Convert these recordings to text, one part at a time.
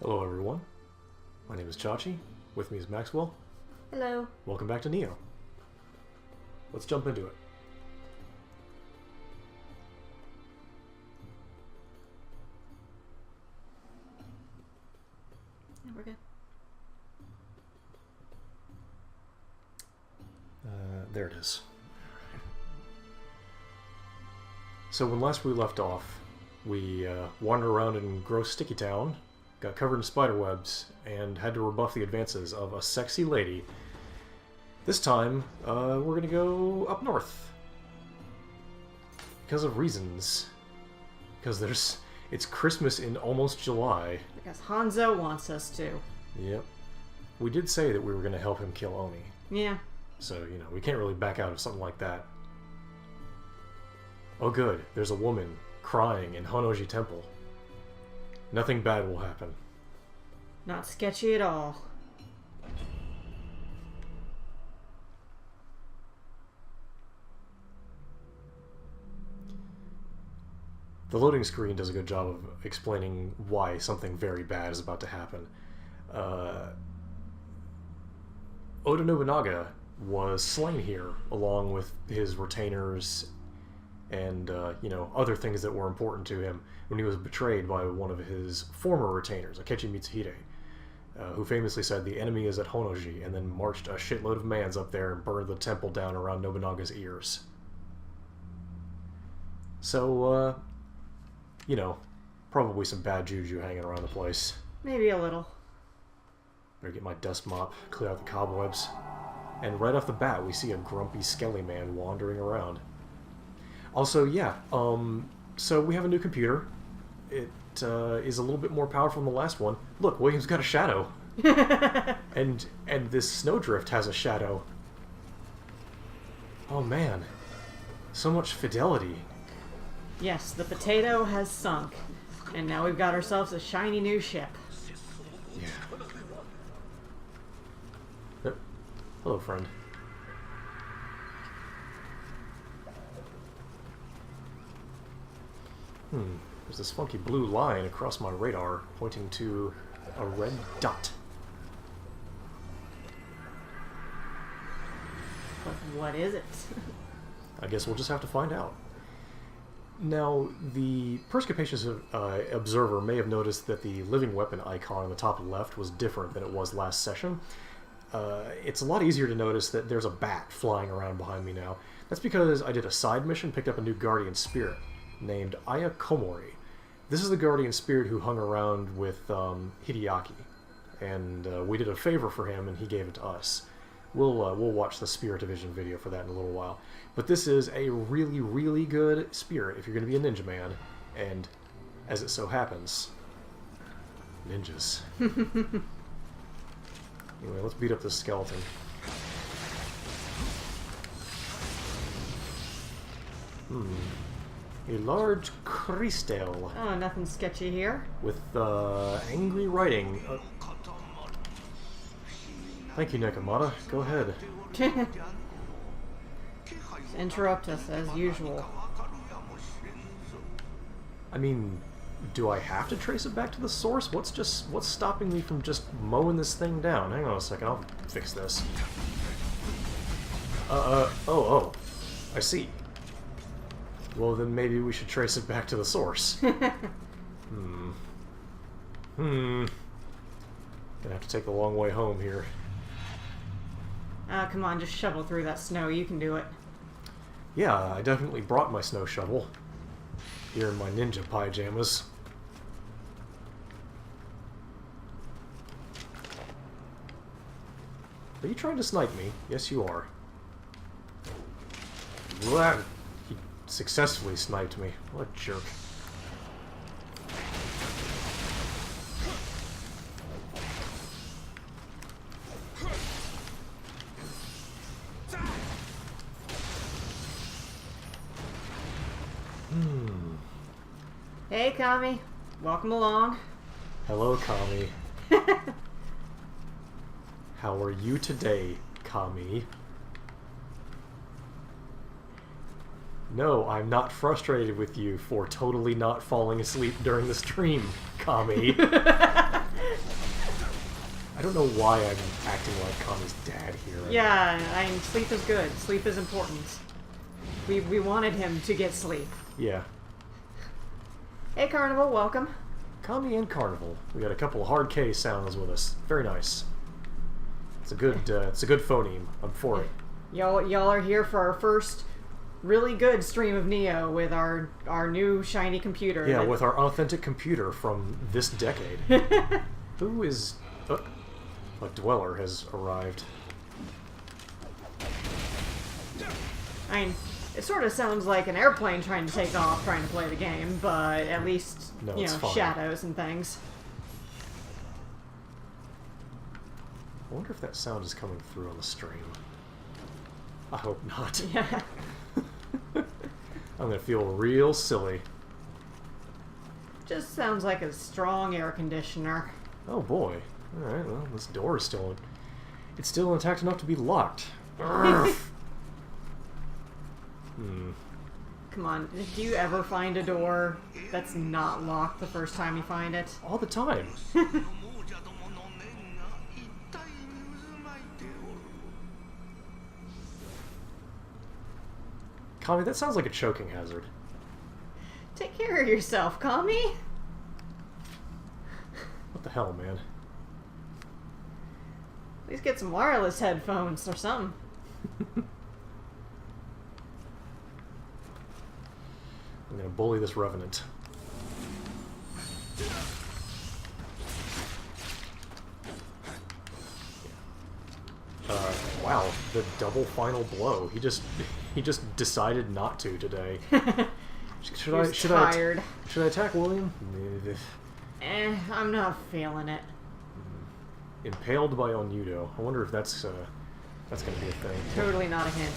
Hello everyone, my name is Chachi, with me is Maxwell. Hello. Welcome back to Nioh. Let's jump into it. Yeah, we're good. There it is. So when last we left off, we wandered around in gross Sticky Town, got covered in spiderwebs, and had to rebuff the advances of a sexy lady. This time, we're going to go up north. Because of reasons. Because it's Christmas in almost July. Because Hanzo wants us to. Yep. We did say that we were going to help him kill Oni. Yeah. So, we can't really back out of something like that. Oh good, there's a woman crying in Honnoji Temple. Nothing bad will happen. Not sketchy at all. The loading screen does a good job of explaining why something very bad is about to happen. Oda Nobunaga was slain here, along with his retainers and, other things that were important to him when he was betrayed by one of his former retainers, Akechi Mitsuhide, who famously said, "The enemy is at Honnoji," and then marched a shitload of mans up there and burned the temple down around Nobunaga's ears. So, probably some bad juju hanging around the place. Maybe a little. Better get my dust mop, clear out the cobwebs. And right off the bat, we see a grumpy skelly man wandering around. Also, so we have a new computer. It is a little bit more powerful than the last one. Look, William's got a shadow. and this snowdrift has a shadow. Oh man. So much fidelity. Yes, the potato has sunk. And now we've got ourselves a shiny new ship. Yeah. Hello, friend. There's this funky blue line across my radar pointing to a red dot. But what is it? I guess we'll just have to find out. Now, the perspicacious observer may have noticed that the living weapon icon on the top left was different than it was last session. It's a lot easier to notice that there's a bat flying around behind me now. That's because I did a side mission, picked up a new guardian spirit named Aya Komori. This is the guardian spirit who hung around with Hideaki, and we did a favor for him, and he gave it to us. We'll watch the Spirit Division video for that in a little while. But this is a really, really good spirit if you're going to be a ninja man, and as it so happens, ninjas. Anyway, let's beat up this skeleton. A large crystal. Oh, nothing sketchy here. With angry writing. Thank you, Nekomata. Go ahead. Interrupt us as usual. I mean, do I have to trace it back to the source? What's stopping me from just mowing this thing down? Hang on a second, I'll fix this. Oh, I see. Well, then maybe we should trace it back to the source. Gonna have to take the long way home here. Come on, just shovel through that snow. You can do it. Yeah, I definitely brought my snow shovel. Here in my ninja pajamas. Are you trying to snipe me? Yes, you are. Blah. He successfully sniped me. What a jerk. Hey, Kami. Welcome along. Hello, Kami. How are you today, Kami? No, I'm not frustrated with you for totally not falling asleep during the stream, Kami. I don't know why I'm acting like Kami's dad here. Yeah, I mean, sleep is good. Sleep is important. We wanted him to get sleep. Yeah. Hey, Carnival, welcome. Kami and Carnival. We got a couple of hard K sounds with us. Very nice. It's a good phoneme. I'm for it. Y'all are here for our first really good stream of Nioh with our new shiny computer. Yeah, with our authentic computer from this decade. Who is... a dweller has arrived. I mean, it sort of sounds like an airplane trying to take off, trying to play the game, but at least, No, you it's know, fine. shadows and things. I wonder if that sound is coming through on the stream. I hope not. Yeah. I'm gonna feel real silly. Just sounds like a strong air conditioner. Oh boy. Alright, well, this door is still... It's still intact enough to be locked. Hmm. Come on, do you ever find a door that's not locked the first time you find it? All the time. Kami, that sounds like a choking hazard. Take care of yourself, Kami. What the hell, man? At least get some wireless headphones or something. I'm gonna bully this revenant. Wow, the double final blow. He just decided not to today. Should I attack William? I'm not feeling it. Impaled by Nioh. I wonder if that's gonna be a thing. Totally not a hint.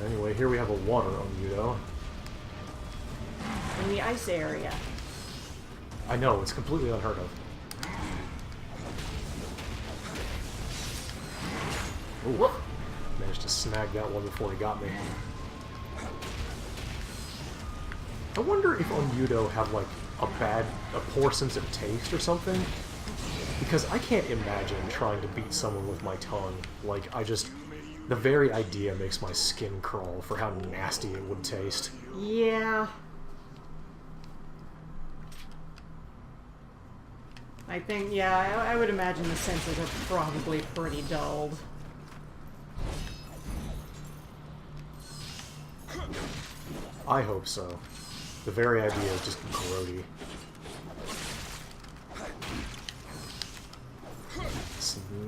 Anyway, here we have a water Nioh. In the ice area. I know, it's completely unheard of. Ooh, whoop. Managed to snag that one before he got me. I wonder if Nioh have like a poor sense of taste or something. Because I can't imagine trying to beat someone with my tongue. Like, the very idea makes my skin crawl for how nasty it would taste. Yeah. I think, yeah, I would imagine the senses are probably pretty dulled. I hope so. The very idea is just grody.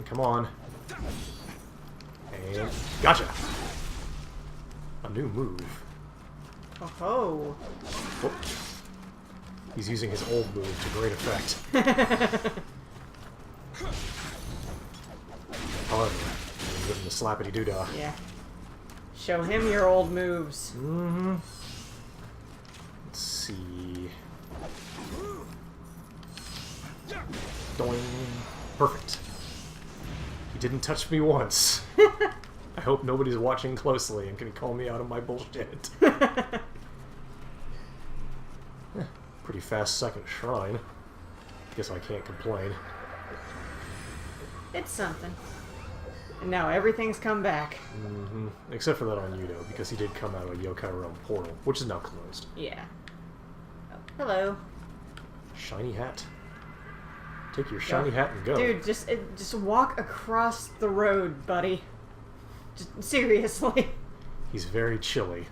Come on. And gotcha! A new move. Oh. Whoop. He's using his old move to great effect. However, give him the slappity-doo-dah. Yeah. Show him your old moves. Mm-hmm. Let's see. Doing. Perfect. He didn't touch me once. I hope nobody's watching closely and can call me out on my bullshit. Pretty fast second shrine. Guess I can't complain. It's something. And now everything's come back. Mm-hmm. Except for that Nioh, because he did come out of a Yokai Realm portal, which is now closed. Yeah. Oh, hello. Shiny hat. Take your shiny hat and go. Dude, just walk across the road, buddy. Just, seriously. He's very chilly.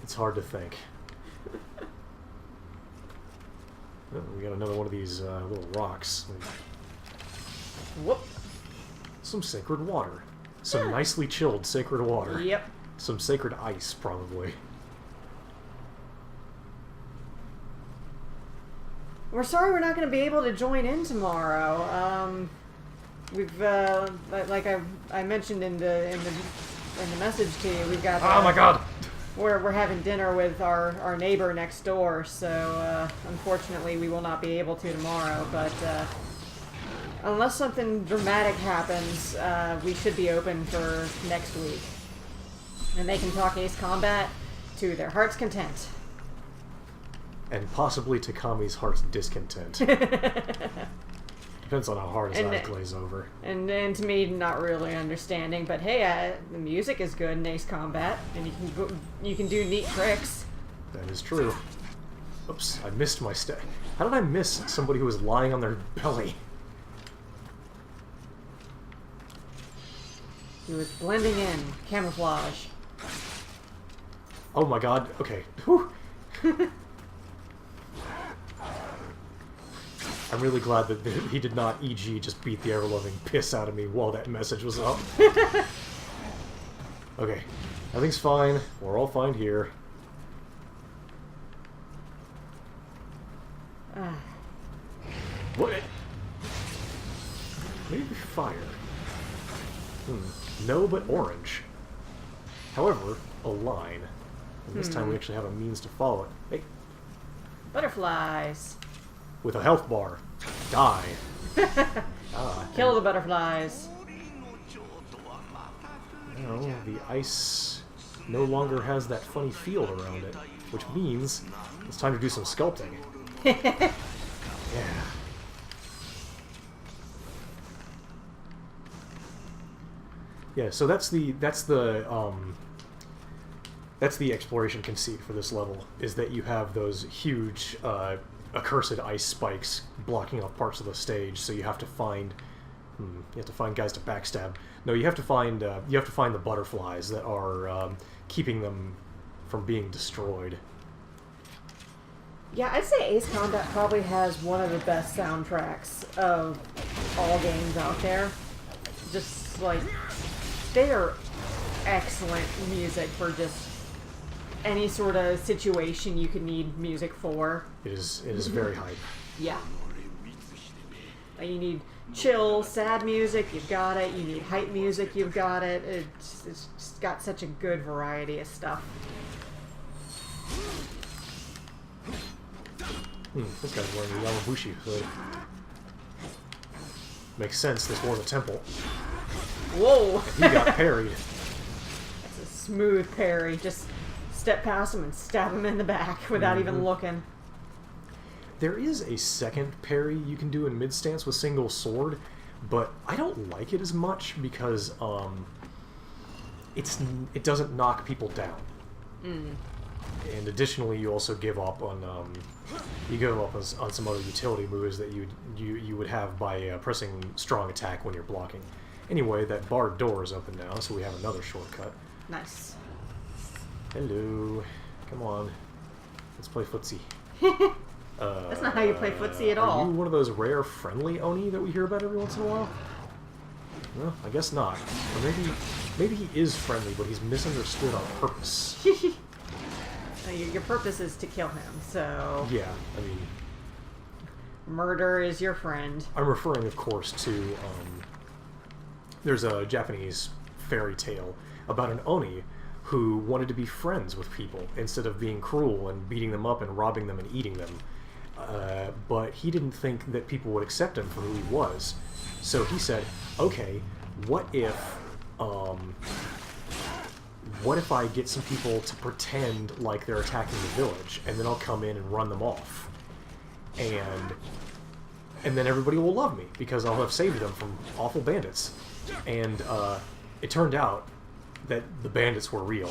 It's hard to think. Oh, we got another one of these little rocks. Whoop. Some sacred water. Some nicely chilled sacred water. Yep. Some sacred ice, probably. We're sorry we're not going to be able to join in tomorrow. We've like I mentioned in the message to you, we've got. Oh my god! We're having dinner with our neighbor next door, so unfortunately we will not be able to tomorrow. But unless something dramatic happens, we should be open for next week. And they can talk Ace Combat to their heart's content. And possibly to Kami's heart's discontent. Depends on how hard his eyes glaze over. And to me, not really understanding. But hey, the music is good in Ace Combat, and you can do neat tricks. That is true. Oops, I missed my step. How did I miss somebody who was lying on their belly? He was blending in. Camouflage. Oh my god, okay. Whew. I'm really glad that he did not, e.g., just beat the ever-loving piss out of me while that message was up. Okay, everything's fine. We're all fine here. What? Maybe fire. No, but orange. However, a line. And this time we actually have a means to follow it. Hey. Butterflies. With a health bar. Die. Kill the butterflies. No, the ice no longer has that funny field around it, which means it's time to do some sculpting. Yeah. Yeah, so that's the exploration conceit for this level, is that you have those huge accursed ice spikes blocking off parts of the stage, so you have to find guys to backstab. No, you have to find the butterflies that are keeping them from being destroyed. Yeah, I'd say Ace Combat probably has one of the best soundtracks of all games out there. Just like, they are excellent music for just any sort of situation you could need music for. It is very hype. Yeah. You need chill, sad music, you've got it. You need hype music, you've got it. It's just got such a good variety of stuff. This guy's wearing a Yamabushi hood. Makes sense, this was a temple. Whoa! And he got parried. That's a smooth parry. Just step past him and stab him in the back without even looking. There is a second parry you can do in mid-stance with single sword, but I don't like it as much because it doesn't knock people down. And additionally, you also give up on on some other utility moves that you would have by pressing strong attack when you're blocking. Anyway, that barred door is open now, so we have another shortcut. Nice. Hello. Come on. Let's play footsie. That's not how you play footsie at all. Are you one of those rare friendly Oni that we hear about every once in a while? No, I guess not. Or maybe he is friendly, but he's misunderstood on purpose. Your purpose is to kill him, so... Yeah, I mean... Murder is your friend. I'm referring, of course, to... there's a Japanese fairy tale about an Oni who wanted to be friends with people instead of being cruel and beating them up and robbing them and eating them. But he didn't think that people would accept him for who he was. So he said, okay, what if I get some people to pretend like they're attacking the village, and then I'll come in and run them off. And then everybody will love me, because I'll have saved them from awful bandits. And it turned out that the bandits were real.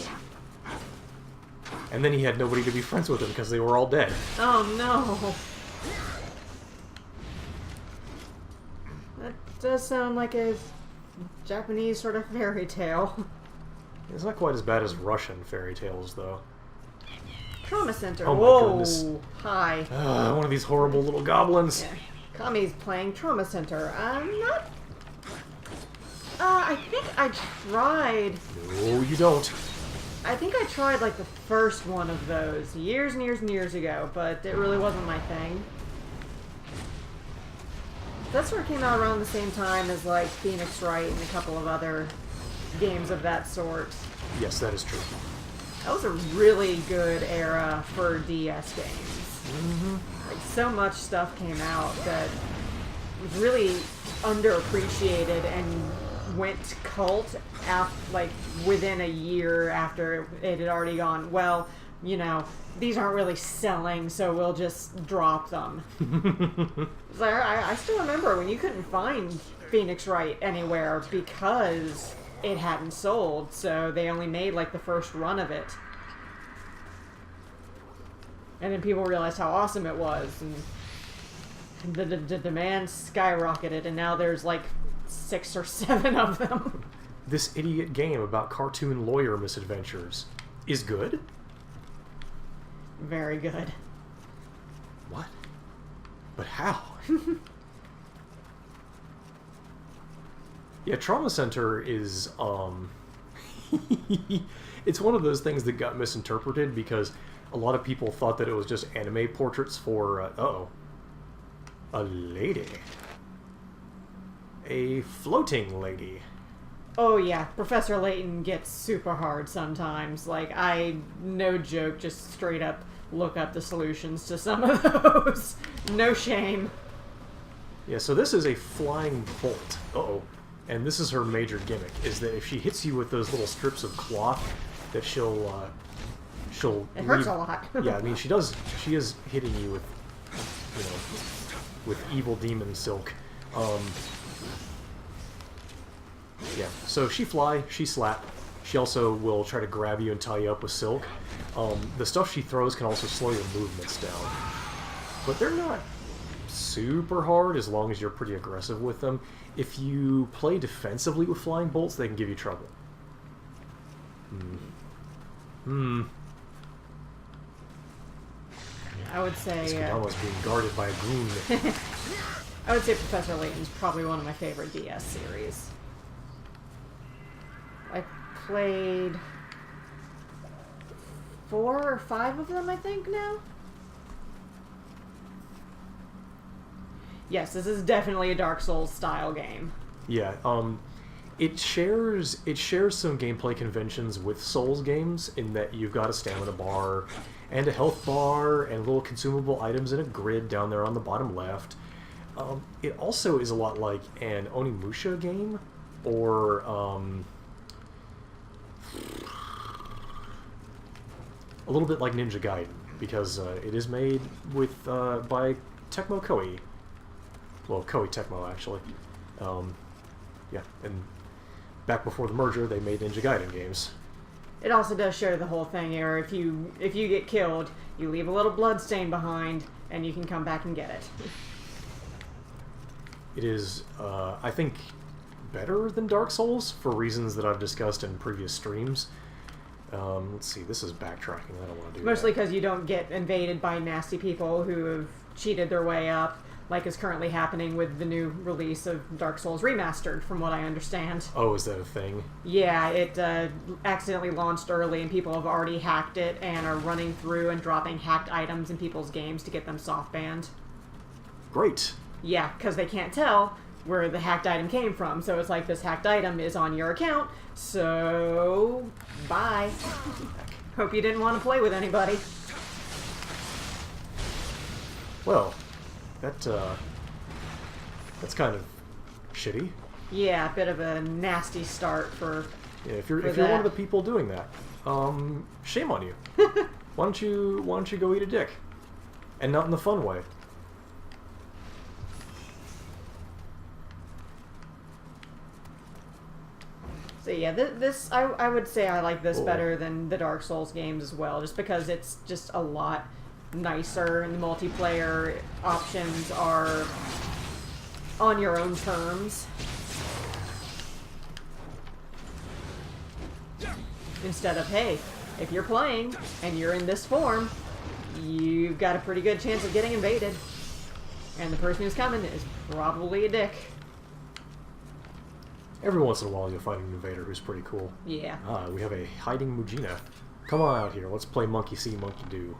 And then he had nobody to be friends with him, because they were all dead. Oh no! That does sound like a Japanese sort of fairy tale. It's not quite as bad as Russian fairy tales, though. Trauma Center. Oh my Whoa! goodness. Hi. One of these horrible little goblins. Yeah. Kami's playing Trauma Center. I'm not... I think I tried... No, you don't. I think I tried, like, the first one of those years and years and years ago, but it really wasn't my thing. That sort of came out around the same time as, like, Phoenix Wright and a couple of other games of that sort. Yes, that is true. That was a really good era for DS games. Mm-hmm. Like, so much stuff came out that was really underappreciated and went cult like within a year after it had already gone, well, you know, these aren't really selling, so we'll just drop them. So I still remember when you couldn't find Phoenix Wright anywhere because it hadn't sold, so they only made like the first run of it. And then people realized how awesome it was, and the demand skyrocketed, and now there's like 6 or 7 of them. This idiot game about cartoon lawyer misadventures is good? Very good. What? But how? Yeah, Trauma Center is, it's one of those things that got misinterpreted because a lot of people thought that it was just anime portraits for, a lady. A floating lady. Oh yeah, Professor Layton gets super hard sometimes. Like, I, no joke, just straight up look up the solutions to some of those. No shame. Yeah, so this is a flying bolt. Uh-oh. And this is her major gimmick, is that if she hits you with those little strips of cloth, that she'll It hurts a lot. Yeah, I mean, she is hitting you with, you know, with evil demon silk. Yeah, so she fly, she slap. She also will try to grab you and tie you up with silk. The stuff she throws can also slow your movements down. But they're not super hard as long as you're pretty aggressive with them. If you play defensively with flying bolts, they can give you trouble. I would say... Espadama's being guarded by a goon. I would say Professor Layton's probably one of my favorite DS series. I played 4 or 5 of them, I think, now. Yes, this is definitely a Dark Souls style game. Yeah, it shares some gameplay conventions with Souls games in that you've got a stamina bar and a health bar and little consumable items in a grid down there on the bottom left. It also is a lot like an Onimusha game, or a little bit like Ninja Gaiden, because it is made with by Tecmo Koei. Well, Koei Tecmo, actually. Yeah, and back before the merger, they made Ninja Gaiden games. It also does share the whole thing here. If you get killed, you leave a little blood stain behind, and you can come back and get it. It is, I think, better than Dark Souls for reasons that I've discussed in previous streams. Let's see, this is backtracking. I don't want to do Mostly that. because you don't get invaded by nasty people who have cheated their way up, like is currently happening with the new release of Dark Souls Remastered, from what I understand. Oh, is that a thing? Yeah, it accidentally launched early, and people have already hacked it and are running through and dropping hacked items in people's games to get them soft banned. Great. Yeah, because they can't tell where the hacked item came from, so it's like, this hacked item is on your account, so bye. Hope you didn't want to play with anybody. Well, that's kind of shitty. Yeah, a bit of a nasty start for... Yeah, if you're one of the people doing that, shame on you. Why don't you go eat a dick, and not in the fun way. So yeah, this I would say I like this better than the Dark Souls games as well, just because it's just a lot nicer, and the multiplayer options are on your own terms. Instead of, hey, if you're playing and you're in this form, you've got a pretty good chance of getting invaded. And the person who's coming is probably a dick. Every once in a while you'll find an invader who's pretty cool. Yeah. Ah, we have a hiding Mujina. Come on out here, let's play monkey see, monkey do.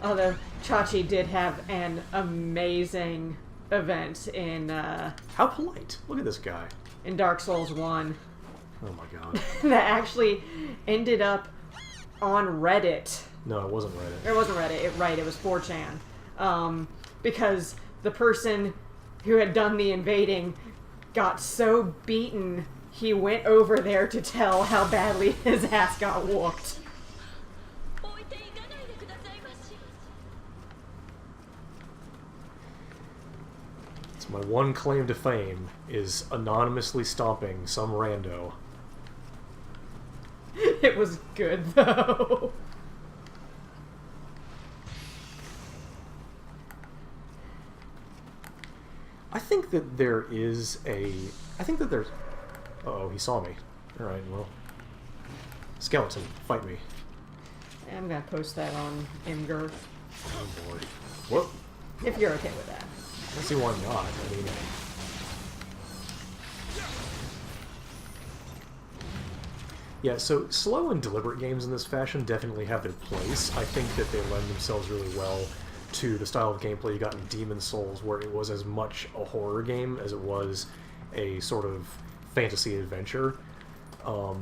Although Chachi did have an amazing event in How polite. Look at this guy. in Dark Souls 1 Oh my god. that actually ended up on Reddit. No, it wasn't Reddit. It wasn't Reddit, it was 4chan. Because the person who had done the invading, got so beaten, he went over there to tell how badly his ass got whooped. It's my one claim to fame, is anonymously stomping some rando. It was good, though. I think that there is a... I think that there's... Uh-oh, he saw me. Alright, well... Skeleton, fight me. I'm gonna post that on Imgur. Oh boy. What? If you're okay with that. I don't see why not. I mean... Yeah, so slow and deliberate games in this fashion definitely have their place. I think that they lend themselves really well to the style of gameplay you got in Demon's Souls, where it was as much a horror game as it was a sort of fantasy adventure. I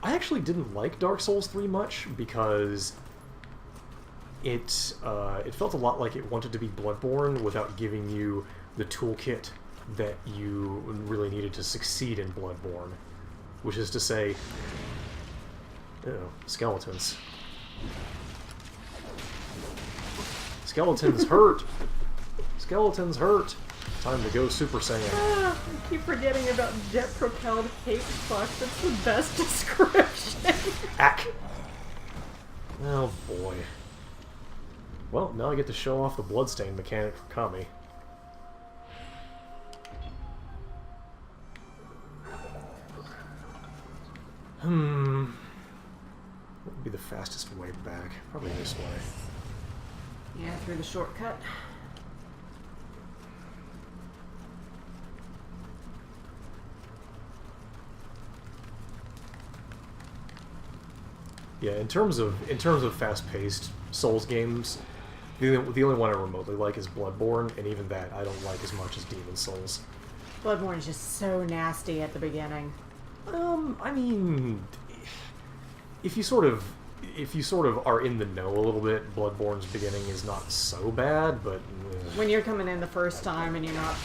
actually didn't like Dark Souls 3 much because it felt a lot like it wanted to be Bloodborne without giving you the toolkit that you really needed to succeed in Bloodborne, which is to say, skeletons. Skeletons hurt! Skeletons hurt! Time to go Super Saiyan. I keep forgetting about jet-propelled hate fuck. That's the best description. Ack! Oh boy. Well, now I get to show off the bloodstain mechanic for Kami. What would be the fastest way back? Probably this way. Yeah, through the shortcut. Yeah, in terms of fast-paced Souls games, the only one I remotely like is Bloodborne, and even that I don't like as much as Demon's Souls. Bloodborne is just so nasty at the beginning. I mean, if you sort of are in the know a little bit, Bloodborne's beginning is not so bad, but when you're coming in the first time and you're not,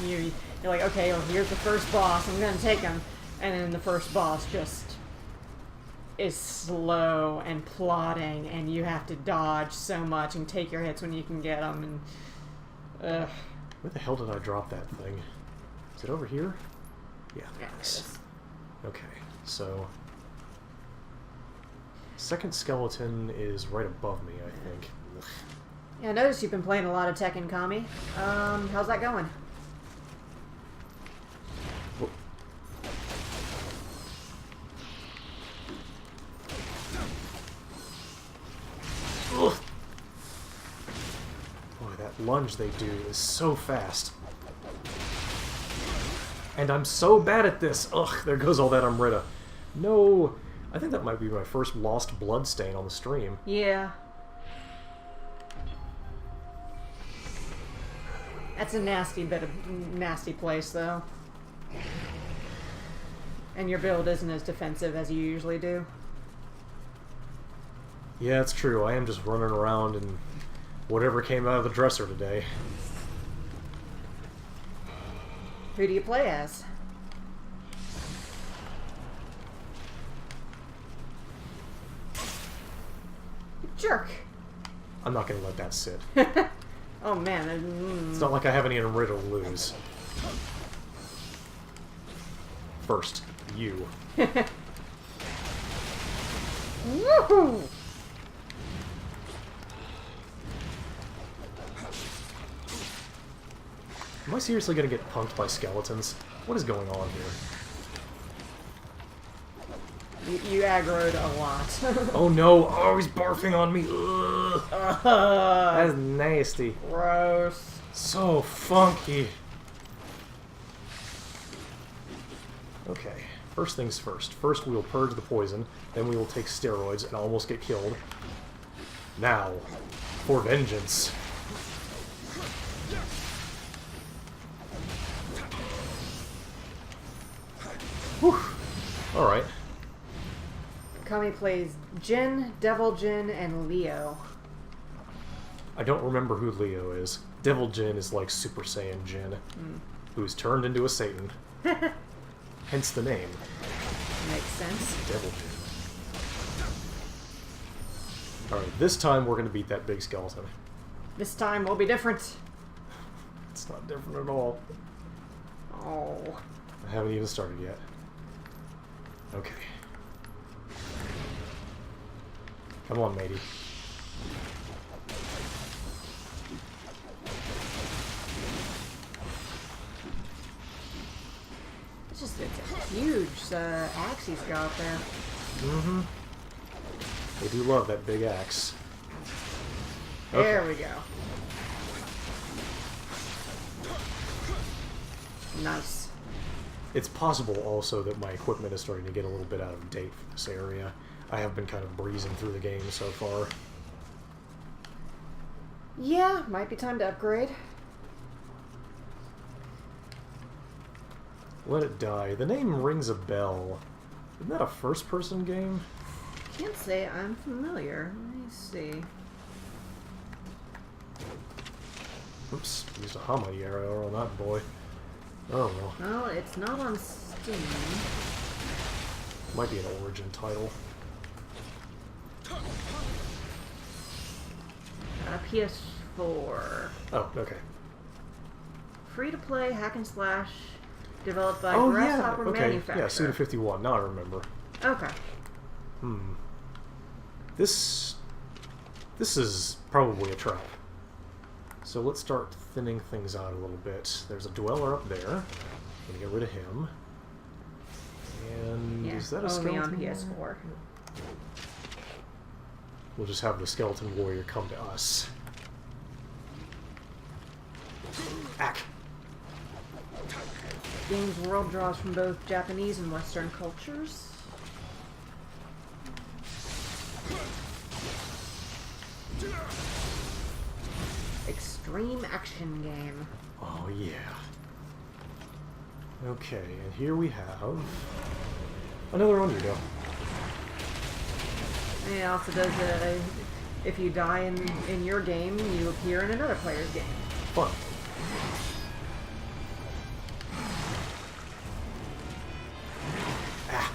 you're like, okay, well, here's the first boss, I'm gonna take him, and then the first boss just is slow and plodding, and you have to dodge so much and take your hits when you can get them, and where the hell did I drop that thing? Is it over here? Yeah, there it is. Okay, so second skeleton is right above me, I think. Ugh. Yeah, I noticed you've been playing a lot of Tekken Kami. How's that going? Ugh. Boy, that lunge they do is so fast. And I'm so bad at this. Ugh, there goes all that Amrita. No, I think that might be my first lost blood stain on the stream. Yeah. That's a nasty place, though. And your build isn't as defensive as you usually do. Yeah, it's true. I am just running around and whatever came out of the dresser today. Who do you play as? Jerk. I'm not going to let that sit. Oh man. It's not like I have any Amrita to lose. First, you. Woohoo! Am I seriously going to get punked by skeletons? What is going on here? You aggroed a lot. Oh no! Oh, he's barfing on me! Ugh. That's nasty. Gross. So funky. Okay, first things first. First we will purge the poison, then we will take steroids and almost get killed. Now, for vengeance. Whew. Alright. Kami plays Jin, Devil Jin, and Leo. I don't remember who Leo is. Devil Jin is like Super Saiyan Jin, who's turned into a Satan. Hence the name. Makes sense. Devil Jin. Alright, this time we're going to beat that big skeleton. This time will be different. It's not different at all. Oh. I haven't even started yet. Okay. Come on, matey. It's just it's a huge axe he's got there. Mm-hmm. They do love that big axe. There we go. Nice. It's possible also that my equipment is starting to get a little bit out of date for this area. I have been kind of breezing through the game so far. Yeah, might be time to upgrade. Let It Die. The name rings a bell. Isn't that a first-person game? Can't say I'm familiar. Let me see. Oops, used a Hama arrow on that boy. Oh well. Well, it's not on Steam. Might be an Origin title. PS4. Oh, okay. Free-to-play hack and slash, developed by Oh Grasshopper yeah, okay. Manufacturer. Yeah, Suda51. Now I remember. Okay. This is probably a trap. So let's start thinning things out a little bit. There's a dweller up there. Gonna get rid of him. And Yeah, is that a only skeleton? on PS4. We'll just have the skeleton warrior come to us. Ack! Game's world draws from both Japanese and Western cultures. Extreme action game. Oh yeah. Okay, and here we have another Nioh. And it also does if you die in your game, you appear in another player's game. Fun. Ah.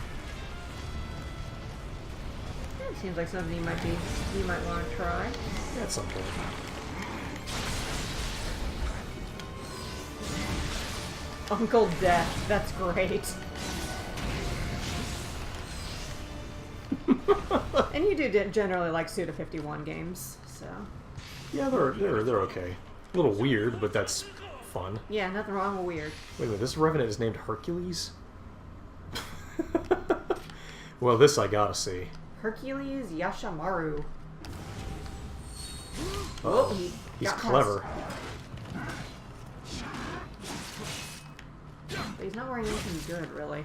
It seems like something you might want to try. At some point. Uncle Death, that's great. And you do generally like Suda51 games, so. Yeah, they're okay. A little weird, but that's fun. Yeah, nothing wrong with weird. Wait a minute, this Revenant is named Hercules? Well, this I gotta see. Hercules Yashamaru. Oh, he's got clever. But he's not wearing anything good, really.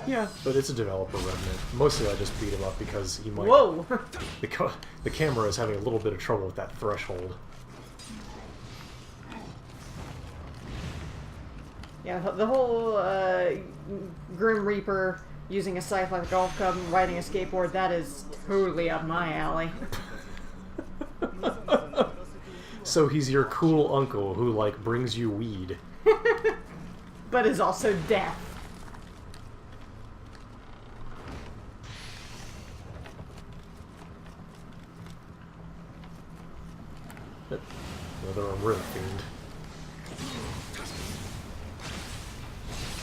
Yeah, but it's a developer Revenant. Mostly I just beat him up because he might... Whoa! The camera is having a little bit of trouble with that threshold. Yeah, the whole Grim Reaper using a scythe like a golf club and riding a skateboard, that is totally up my alley. So he's your cool uncle who, like, brings you weed. But is also death. Another Unreal Fiend.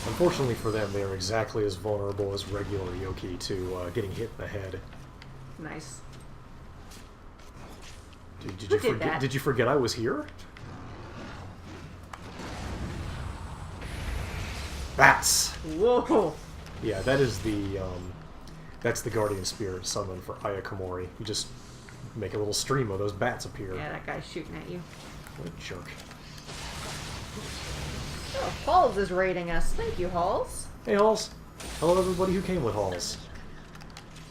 Unfortunately for them, they are exactly as vulnerable as regular Yoki to getting hit in the head. Nice. Did you forget I was here? Bats! Whoa! Yeah, that is the, that's the Guardian Spirit summon for Ayakomori. You just make a little stream of those bats appear. Yeah, that guy's shooting at you. What a jerk. Oh, Halls is raiding us. Thank you, Halls. Hey, Halls. Hello, everybody who came with Halls.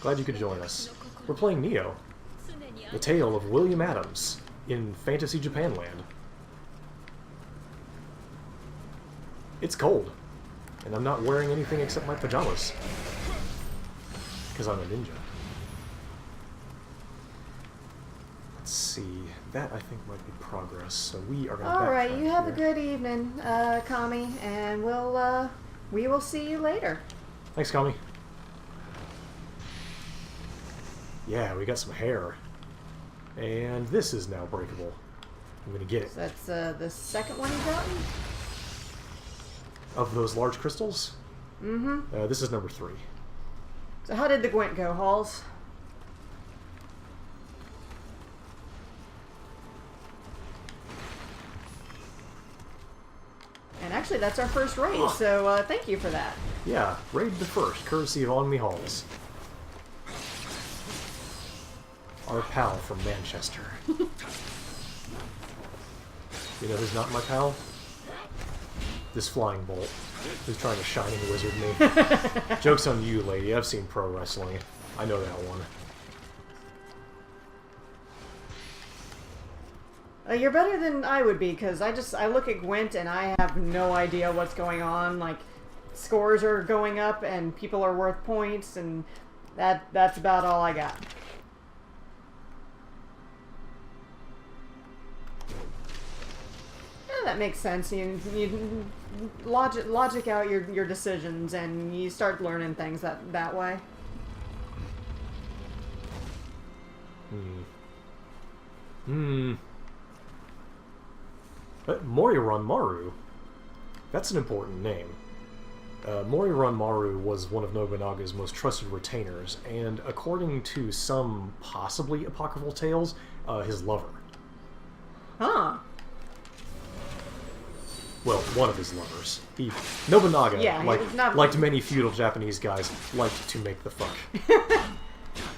Glad you could join us. We're playing Nioh, the tale of William Adams in Fantasy Japanland. It's cold, and I'm not wearing anything except my pajamas. Because I'm a ninja. Let's see. That, I think, might be progress. So we are going to Alright, backtrack you have here. a good evening, Kami, and we will see you later. Thanks, Kami. Yeah, we got some hair. And this is now breakable. I'm going to get it. So that's the second one you've gotten? Of those large crystals? Mm-hmm. This is number 3. So how did the Gwent go, Halls? And actually, that's our first raid, so thank you for that. Yeah, raid the first, courtesy of On Me Halls. Our pal from Manchester. You know who's not my pal? This flying bolt. Who's trying to shining wizard me. Joke's on you, lady. I've seen pro wrestling. I know that one. You're better than I would be, because I look at Gwent and I have no idea what's going on. Like, scores are going up and people are worth points, and that's about all I got. Yeah, that makes sense. You logic out your decisions, and you start learning things that way. But Moriran Maru, that's an important name. Moriran Maru was one of Nobunaga's most trusted retainers, and according to some possibly apocryphal tales, his lover. Huh. Well, one of his lovers. Nobunaga, Yeah, like many feudal Japanese guys, liked to make the fuck.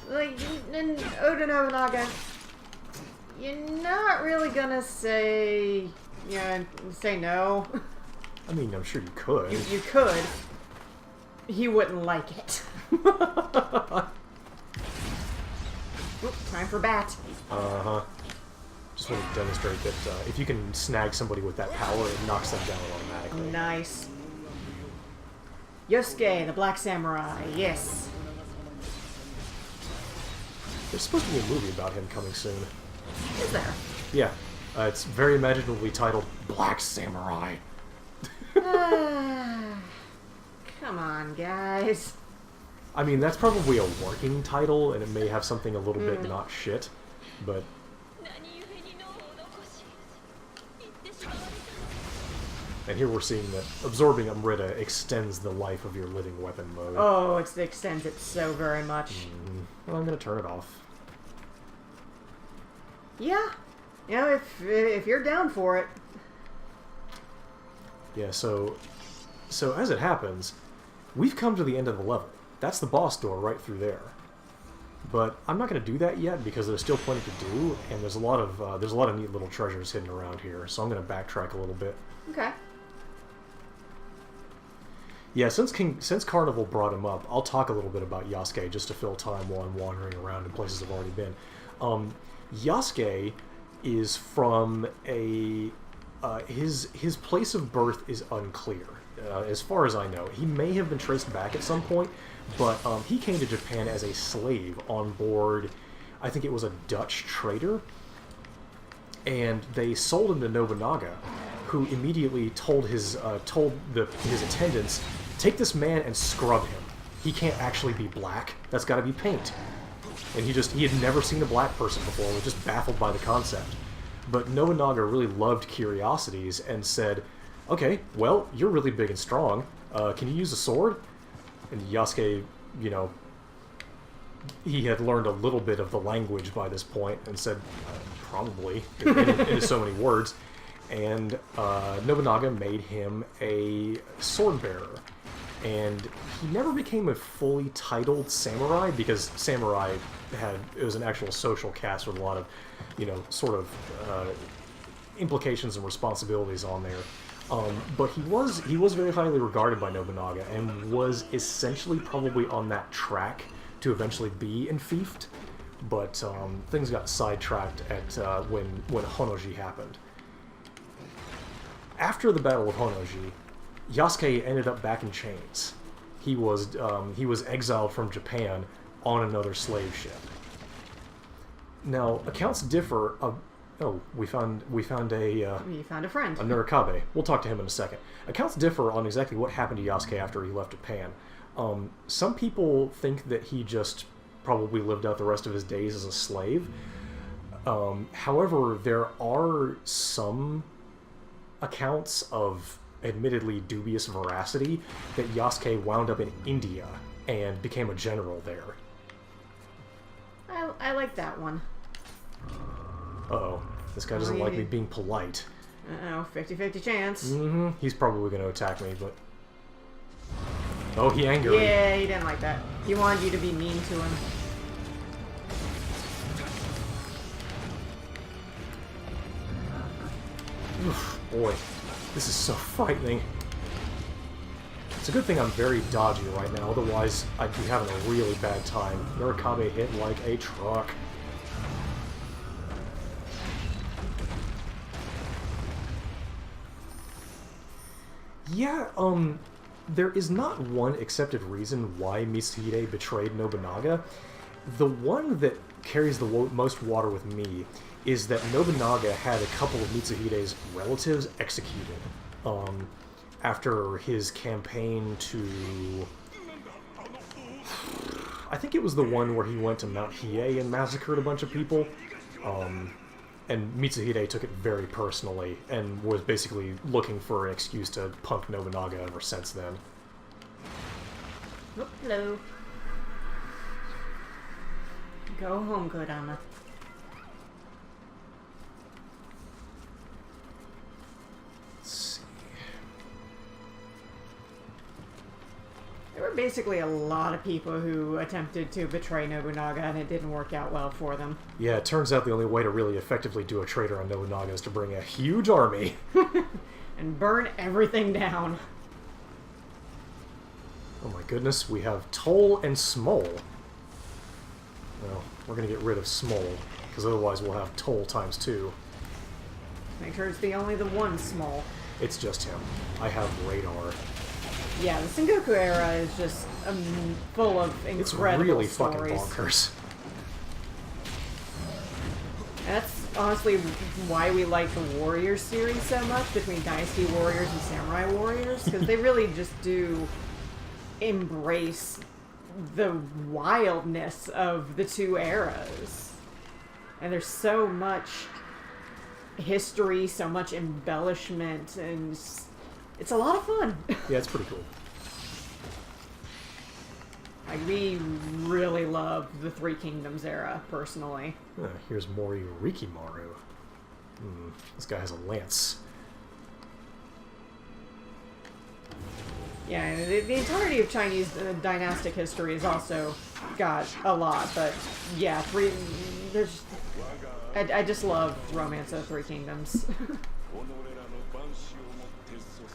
Like, in Oda Nobunaga, you're not really gonna say no. I mean, I'm sure you could. You could. He wouldn't like it. Oop, time for bat. Uh-huh. Just want to demonstrate that if you can snag somebody with that power, it knocks them down automatically. Nice. Yosuke, the Black Samurai, yes. There's supposed to be a movie about him coming soon. Is there? Yeah. It's very imaginatively titled Black Samurai. Come on, guys. I mean, that's probably a working title, and it may have something a little bit not shit, but... And here we're seeing that absorbing Amrita extends the life of your living weapon mode. Oh, it extends it so very much. Well, I'm gonna turn it off. Yeah. You know, if you're down for it. Yeah, so as it happens, we've come to the end of the level. That's the boss door right through there. But I'm not going to do that yet because there's still plenty to do, and there's a lot of neat little treasures hidden around here. So I'm going to backtrack a little bit. Okay. Yeah, since Carnival brought him up, I'll talk a little bit about Yasuke just to fill time while I'm wandering around in places I've already been. Yasuke is from a... his place of birth is unclear, as far as I know. He may have been traced back at some point, but he came to Japan as a slave on board, I think it was a Dutch trader, and they sold him to Nobunaga, who immediately told his attendants, take this man and scrub him. He can't actually be black. That's got to be paint. And he had never seen a black person before, was just baffled by the concept. But Nobunaga really loved curiosities and said, okay, well, you're really big and strong. Can you use a sword? And Yasuke, you know, he had learned a little bit of the language by this point and said, probably, in so many words. And Nobunaga made him a sword bearer. And he never became a fully titled samurai because samurai it was an actual social caste with a lot of, you know, sort of implications and responsibilities on there. But he was very highly regarded by Nobunaga and was essentially probably on that track to eventually be enfeoffed. But things got sidetracked at when Honnoji happened. After the Battle of Honnoji, Yasuke ended up back in chains. He was exiled from Japan on another slave ship. Now, accounts differ. Oh, we found a You found a friend. a Nurikabe. We'll talk to him in a second. Accounts differ on exactly what happened to Yasuke after he left Japan. Some people think that he just probably lived out the rest of his days as a slave. However, there are some accounts of admittedly dubious veracity that Yasuke wound up in India and became a general there. I like that one. Uh-oh. This guy doesn't like me being polite. Uh-oh, 50-50 chance. Mm-hmm. He's probably going to attack me, but... Oh, he angry. Yeah, he didn't like that. He wanted you to be mean to him. Oof, boy, this is so frightening. It's a good thing I'm very dodgy right now, otherwise I'd be having a really bad time. Nurikabe hit like a truck. Yeah, there is not one accepted reason why Mitsuhide betrayed Nobunaga. The one that carries the most water with me is that Nobunaga had a couple of Mitsuhide's relatives executed after his campaign to... I think it was the one where he went to Mount Hiei and massacred a bunch of people. And Mitsuhide took it very personally and was basically looking for an excuse to punk Nobunaga ever since then. Oh, hello. Go home, Kodama. Let's see. There were basically a lot of people who attempted to betray Nobunaga, and it didn't work out well for them. Yeah, it turns out the only way to really effectively do a traitor on Nobunaga is to bring a huge army. And burn everything down. Oh my goodness, we have Toll and Smole. Well, we're gonna get rid of Smole, because otherwise we'll have Toll times 2. Make sure it's only the one small. It's just him. I have Radar. Yeah, the Sengoku era is just full of incredible It's really stories. fucking bonkers. And that's honestly why we like the Warriors series so much, between Dynasty Warriors and Samurai Warriors, because they really just do embrace the wildness of the two eras. And there's so much history, so much embellishment, and it's a lot of fun. Yeah, it's pretty cool. Like, we really love the Three Kingdoms era, personally. Here's Mori Rikimaru. This guy has a lance. Yeah, and the entirety of Chinese dynastic history has also got a lot, but yeah, I just love Romance of the Three Kingdoms.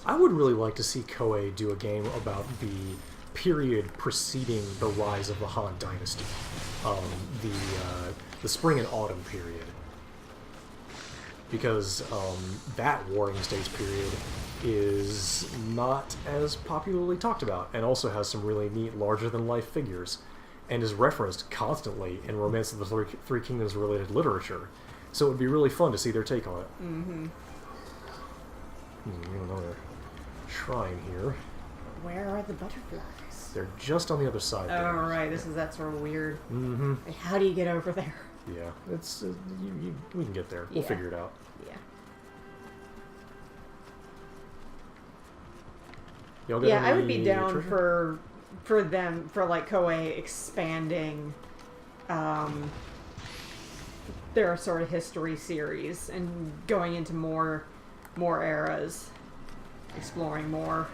I would really like to see Koei do a game about the period preceding the rise of the Han Dynasty. The spring and autumn period. Because that Warring States period is not as popularly talked about, and also has some really neat larger-than-life figures, and is referenced constantly in Romance of the Three Kingdoms related literature. So it would be really fun to see their take on it. Mm-hmm. Another shrine here. Where are the butterflies? They're just on the other side there. Oh, right. That's sort of weird. Mm-hmm. Like, how do you get over there? Yeah, it's we can get there. We'll figure it out. Yeah. Y'all got Yeah, I would any be down treasure? for them, for like Koei expanding their sort of history series and going into more eras, exploring more.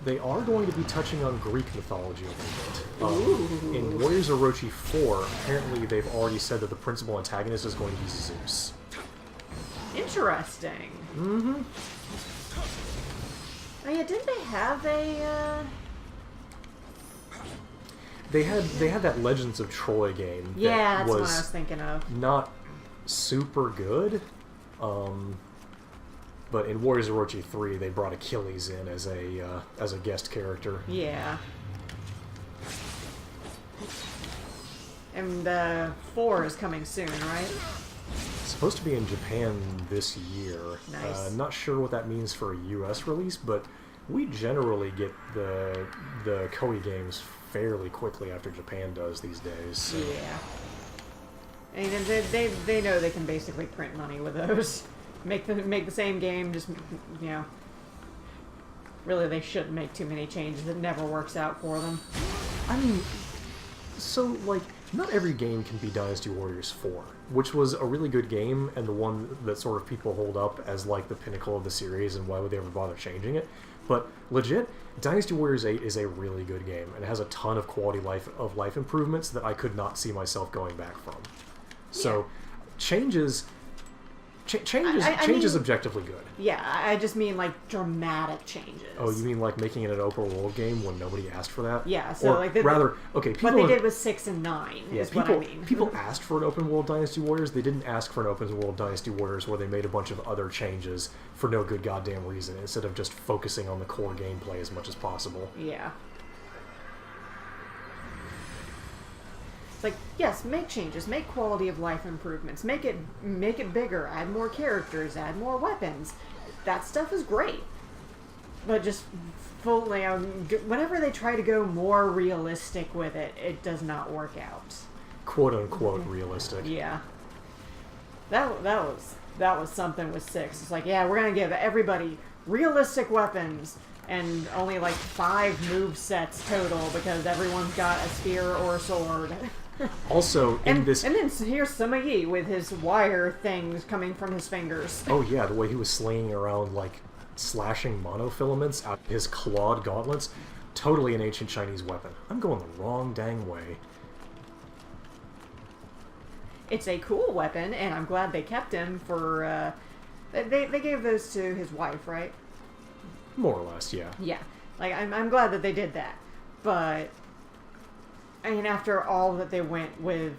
They are going to be touching on Greek mythology a little bit. In Warriors Orochi 4, apparently they've already said that the principal antagonist is going to be Zeus. Interesting. Mm-hmm. Oh yeah, didn't they have a? They had that Legends of Troy game. Yeah, that that's what I was was thinking of. not super good. But in Warriors Orochi 3, they brought Achilles in as a guest character. Yeah. And 4 is coming soon, right? It's supposed to be in Japan this year. Nice. Not sure what that means for a US release, but we generally get the Koei games fairly quickly after Japan does these days. So. Yeah. I mean, they know they can basically print money with those. Make the same game, just, you know. Really, they shouldn't make too many changes. It never works out for them. I mean, so, like, not every game can be Dynasty Warriors 4, which was a really good game, and the one that sort of people hold up as, like, the pinnacle of the series, and why would they ever bother changing it? But, legit, Dynasty Warriors 8 is a really good game, and it has a ton of quality of life improvements that I could not see myself going back from. So, changes... Change is objectively good. Yeah, I just mean like dramatic changes. Oh, you mean like making it an open world game when nobody asked for that? Yeah, so or like people what they did with 6 and 9 is what I mean. People asked for an open world Dynasty Warriors. They didn't ask for an open world Dynasty Warriors where they made a bunch of other changes for no good goddamn reason instead of just focusing on the core gameplay as much as possible. Yeah. Like, yes, make changes, make quality of life improvements, make it bigger, add more characters, add more weapons. That stuff is great. But just fully, whenever they try to go more realistic with it, it does not work out. Quote unquote realistic. Yeah. That was something with 6. It's like, yeah, we're gonna give everybody realistic weapons and only like 5 move sets total because everyone's got a spear or a sword. Also, and then here's Sima Yi with his wire things coming from his fingers. Oh yeah, the way he was slinging around, like, slashing monofilaments out of his clawed gauntlets. Totally an ancient Chinese weapon. I'm going the wrong dang way. It's a cool weapon, and I'm glad they kept him for, they gave those to his wife, right? More or less, yeah. Yeah. Like, I'm glad that they did that. But... I mean, after all that they went with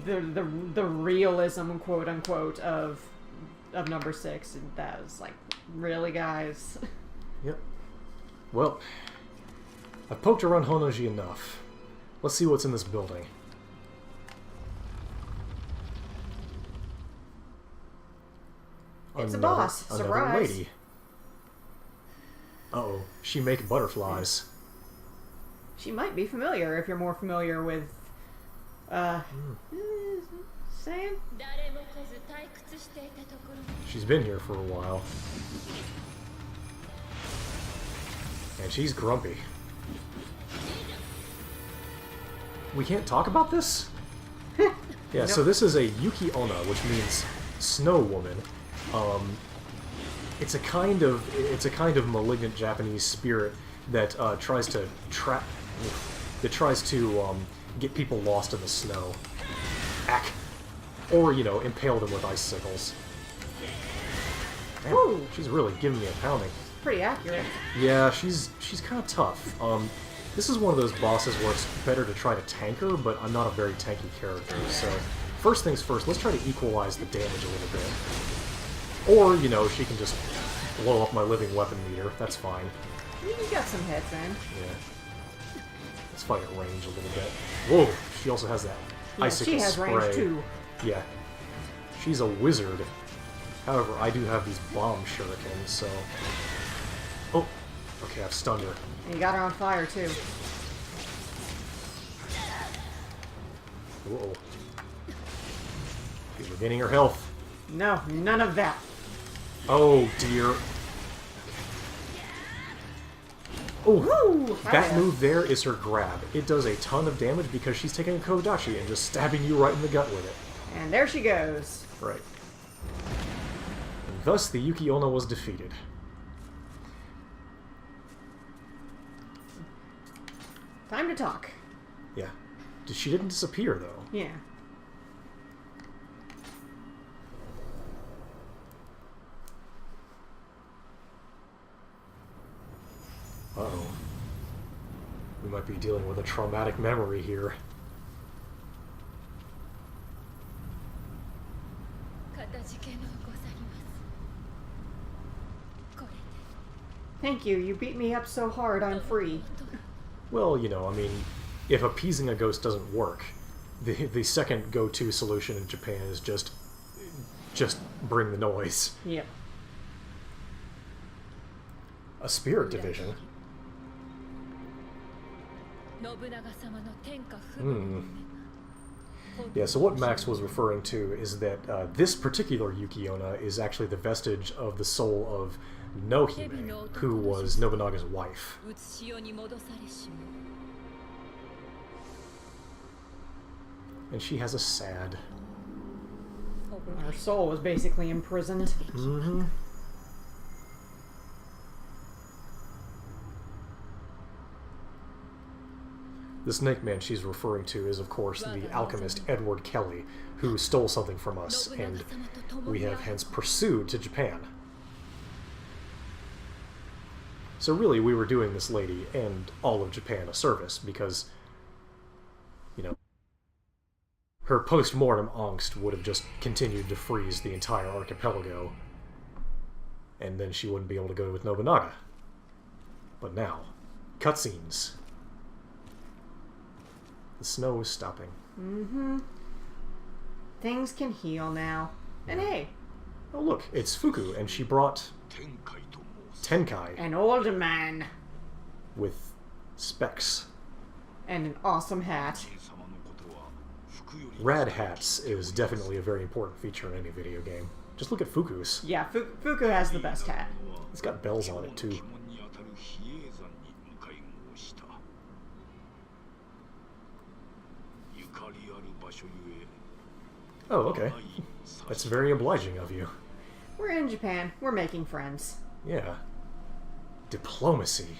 the realism, quote unquote, of number 6, that was like, really, guys? Yep. Well, I've poked around Honoji enough. Let's see what's in this building. It's a boss. Another Surprise. lady. Uh-oh. She make butterflies. She might be familiar if you're more familiar with, Sam? She's been here for a while. And she's grumpy. We can't talk about this? Yeah, Nope. So this is a Yuki Onna, which means snow woman. It's a kind of malignant Japanese spirit that tries to get people lost in the snow. Ack. Or, impale them with icicles. Damn, she's really giving me a pounding. Pretty accurate. Yeah, she's kind of tough. This is one of those bosses where it's better to try to tank her, but I'm not a very tanky character, so... First things first, let's try to equalize the damage a little bit. Or, she can just blow up my living weapon meter. That's fine. You got some hits in. Yeah. Let's fight at range a little bit. Whoa! She also has that icicle she has spray. range too. Yeah. She's a wizard. However, I do have these bomb shurikens, so... Oh! Okay, I've stunned her. And you got her on fire too. Whoa. She's regaining her health. No, none of that. Oh, dear. Oh, that move there is her grab. It does a ton of damage because she's taking a Kodachi and just stabbing you right in the gut with it. And there she goes. Right. And thus, the Yuki Onna was defeated. Time to talk. Yeah. She didn't disappear, though. Yeah. Uh-oh. We might be dealing with a traumatic memory here. Thank you. You beat me up so hard I'm free. Well, I mean, if appeasing a ghost doesn't work, the second go-to solution in Japan is just bring the noise. Yep. A spirit division. Yeah, so what Max was referring to is that this particular Yuki-onna is actually the vestige of the soul of Nohime, who was Nobunaga's wife. And she has a sad... Her soul was basically imprisoned. Mm-hmm. The Snake Man she's referring to is, of course, the alchemist Edward Kelly, who stole something from us, and we have hence pursued to Japan. So really, we were doing this lady and all of Japan a service, because, you know, her post-mortem angst would have just continued to freeze the entire archipelago, and then she wouldn't be able to go with Nobunaga. But now, cutscenes. The snow is stopping. Mm-hmm. Things can heal now. And hey! Oh look, it's Fuku, and she brought Tenkai. An old man. With specs. And an awesome hat. Rad hats is definitely a very important feature in any video game. Just look at Fuku's. Yeah, Fuku has the best hat. It's got bells on it, too. Oh, okay. That's very obliging of you. We're in Japan. We're making friends. Yeah. Diplomacy.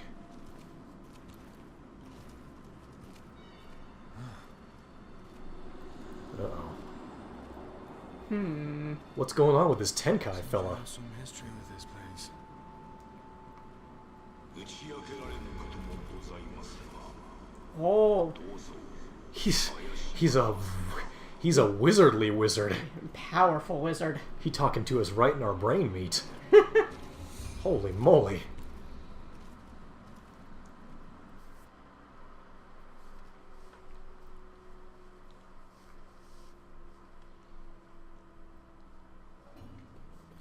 Uh-oh. What's going on with this Tenkai fella? Some history with this place. Oh. He's a wizardly wizard. Powerful wizard. He talking to us right in our brain meat. Holy moly.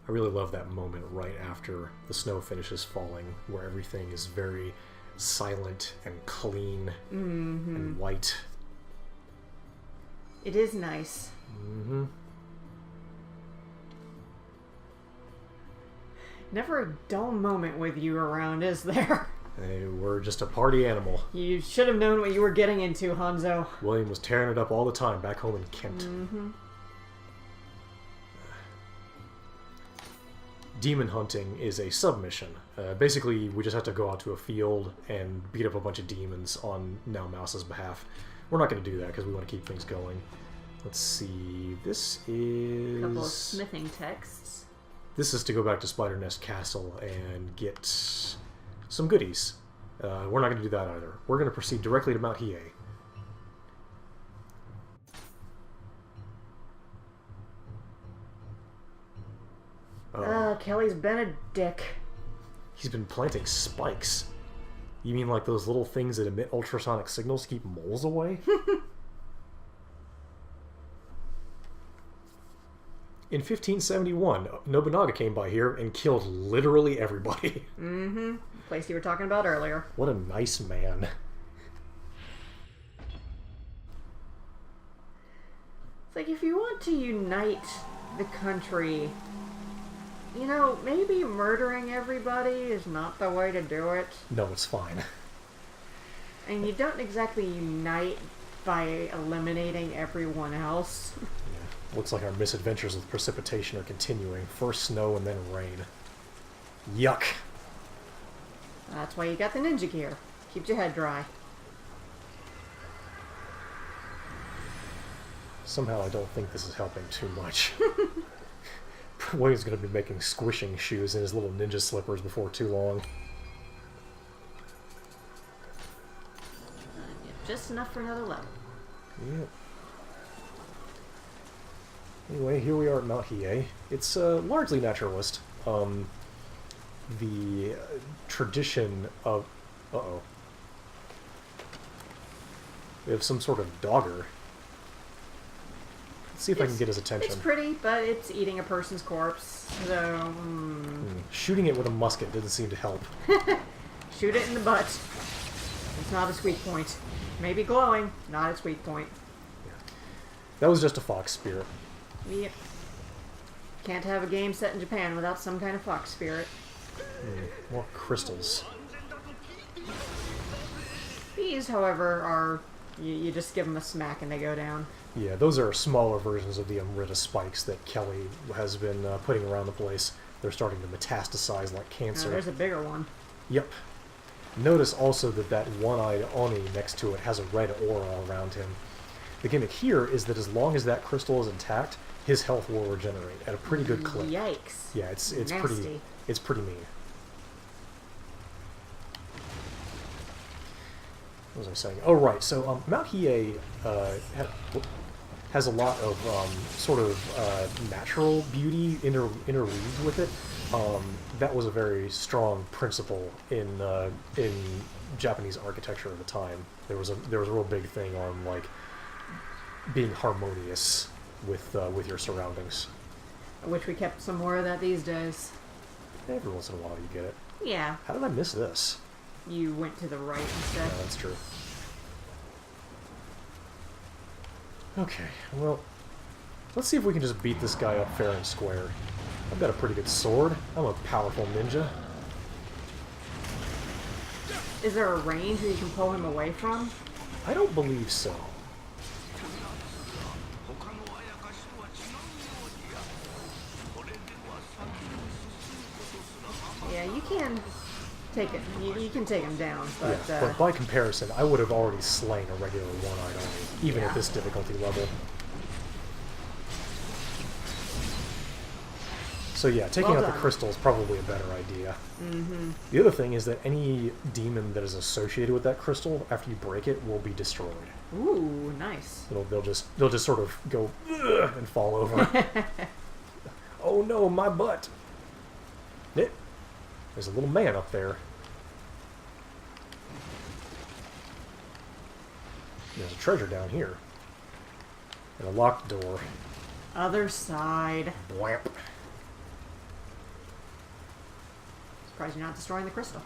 I really love that moment right after the snow finishes falling, where everything is very silent and clean and white. It is nice. Mm-hmm. Never a dull moment with you around, is there? Hey, we're just a party animal. You should have known what you were getting into, Hanzo. William was tearing it up all the time back home in Kent. Mm-hmm. Demon hunting is a submission. Basically, we just have to go out to a field and beat up a bunch of demons on Now Mouse's behalf. We're not going to do that because we want to keep things going. Let's see. This is... A couple of smithing texts. This is to go back to Spider Nest Castle and get some goodies. We're not going to do that either. We're going to proceed directly to Mount Hiei. Kelly's been a dick. He's been planting spikes. You mean like those little things that emit ultrasonic signals to keep moles away? In 1571, Nobunaga came by here and killed literally everybody. Mm-hmm. Place you were talking about earlier. What a nice man. It's like, if you want to unite the country, you know, maybe murdering everybody is not the way to do it. No, it's fine. And you don't exactly unite by eliminating everyone else. Yeah. Looks like our misadventures with precipitation are continuing. First snow and then rain. Yuck. That's why you got the ninja gear. Keeps your head dry. Somehow I don't think this is helping too much. William's going to be making squishing shoes in his little ninja slippers before too long. Just enough for another level. Yep. Anyway, here we are at Mount Hiei. It's largely naturalist. The tradition of... Uh-oh. We have some sort of dogger. Let's see if I can get his attention. It's pretty, but it's eating a person's corpse, so... Shooting it with a musket didn't seem to help. Shoot it in the butt. It's not its weak point. Maybe glowing, not its weak point. That was just a fox spirit. Yep. Can't have a game set in Japan without some kind of fox spirit. More crystals. These, however, are... You just give them a smack and they go down. Yeah, those are smaller versions of the Amrita spikes that Kelly has been putting around the place. They're starting to metastasize like cancer. There's a bigger one. Yep. Notice also that that one-eyed Oni next to it has a red aura around him. The gimmick here is that as long as that crystal is intact, his health will regenerate at a pretty good clip. Yikes. Yeah, it's Nasty. pretty mean. What was I saying? Oh, right. So Mount Hiei has a lot of sort of natural beauty interweaved with it. That was a very strong principle in Japanese architecture at the time. There was a real big thing on like being harmonious with your surroundings. I wish we kept some more of that these days. Every once in a while you get it. Yeah. How did I miss this? You went to the right instead. Yeah, that's true. Okay, well, let's see if we can just beat this guy up fair and square. I've got a pretty good sword. I'm a powerful ninja. Is there a range where you can pull him away from? I don't believe so. Yeah, you can take it. You can take him down, but Yeah, but by comparison, I would have already slain a regular one-eyed Oni, even at this difficulty level. So yeah, taking out the crystal is probably a better idea. The other thing is that any demon that is associated with that crystal, after you break it, will be destroyed. Ooh, nice. They'll just sort of go "Ugh," and fall over. Oh no, my butt! There's a little man up there. There's a treasure down here. And a locked door. Other side. Blamp. Surprised you're not destroying the crystal.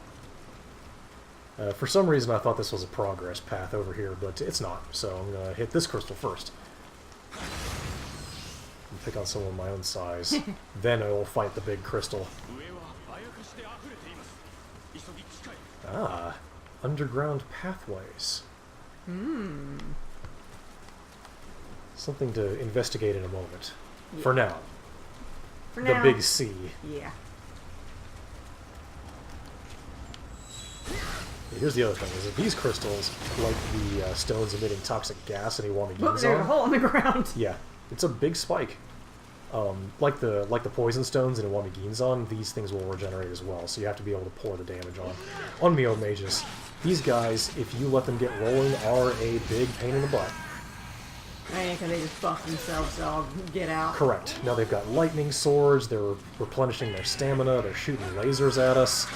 For some reason I thought this was a progress path over here, but it's not. So I'm going to hit this crystal first. And pick on someone my own size. Then I will fight the big crystal. Ah, underground pathways. Something to investigate in a moment. Yeah. For now. For the now. big C. Yeah. Here's the other thing, is that these crystals, like the stones emitting toxic gas and Iwami Look, there's a hole in the ground. Yeah, it's a big spike. Like the poison stones in Iwami Ginzan, these things will regenerate as well, so you have to be able to pour the damage on. On Nioh mages, these guys, if you let them get rolling, are a big pain in the butt. I mean, because they just buff themselves, so I'll get out. Correct. Now they've got lightning swords, they're replenishing their stamina, they're shooting lasers at us.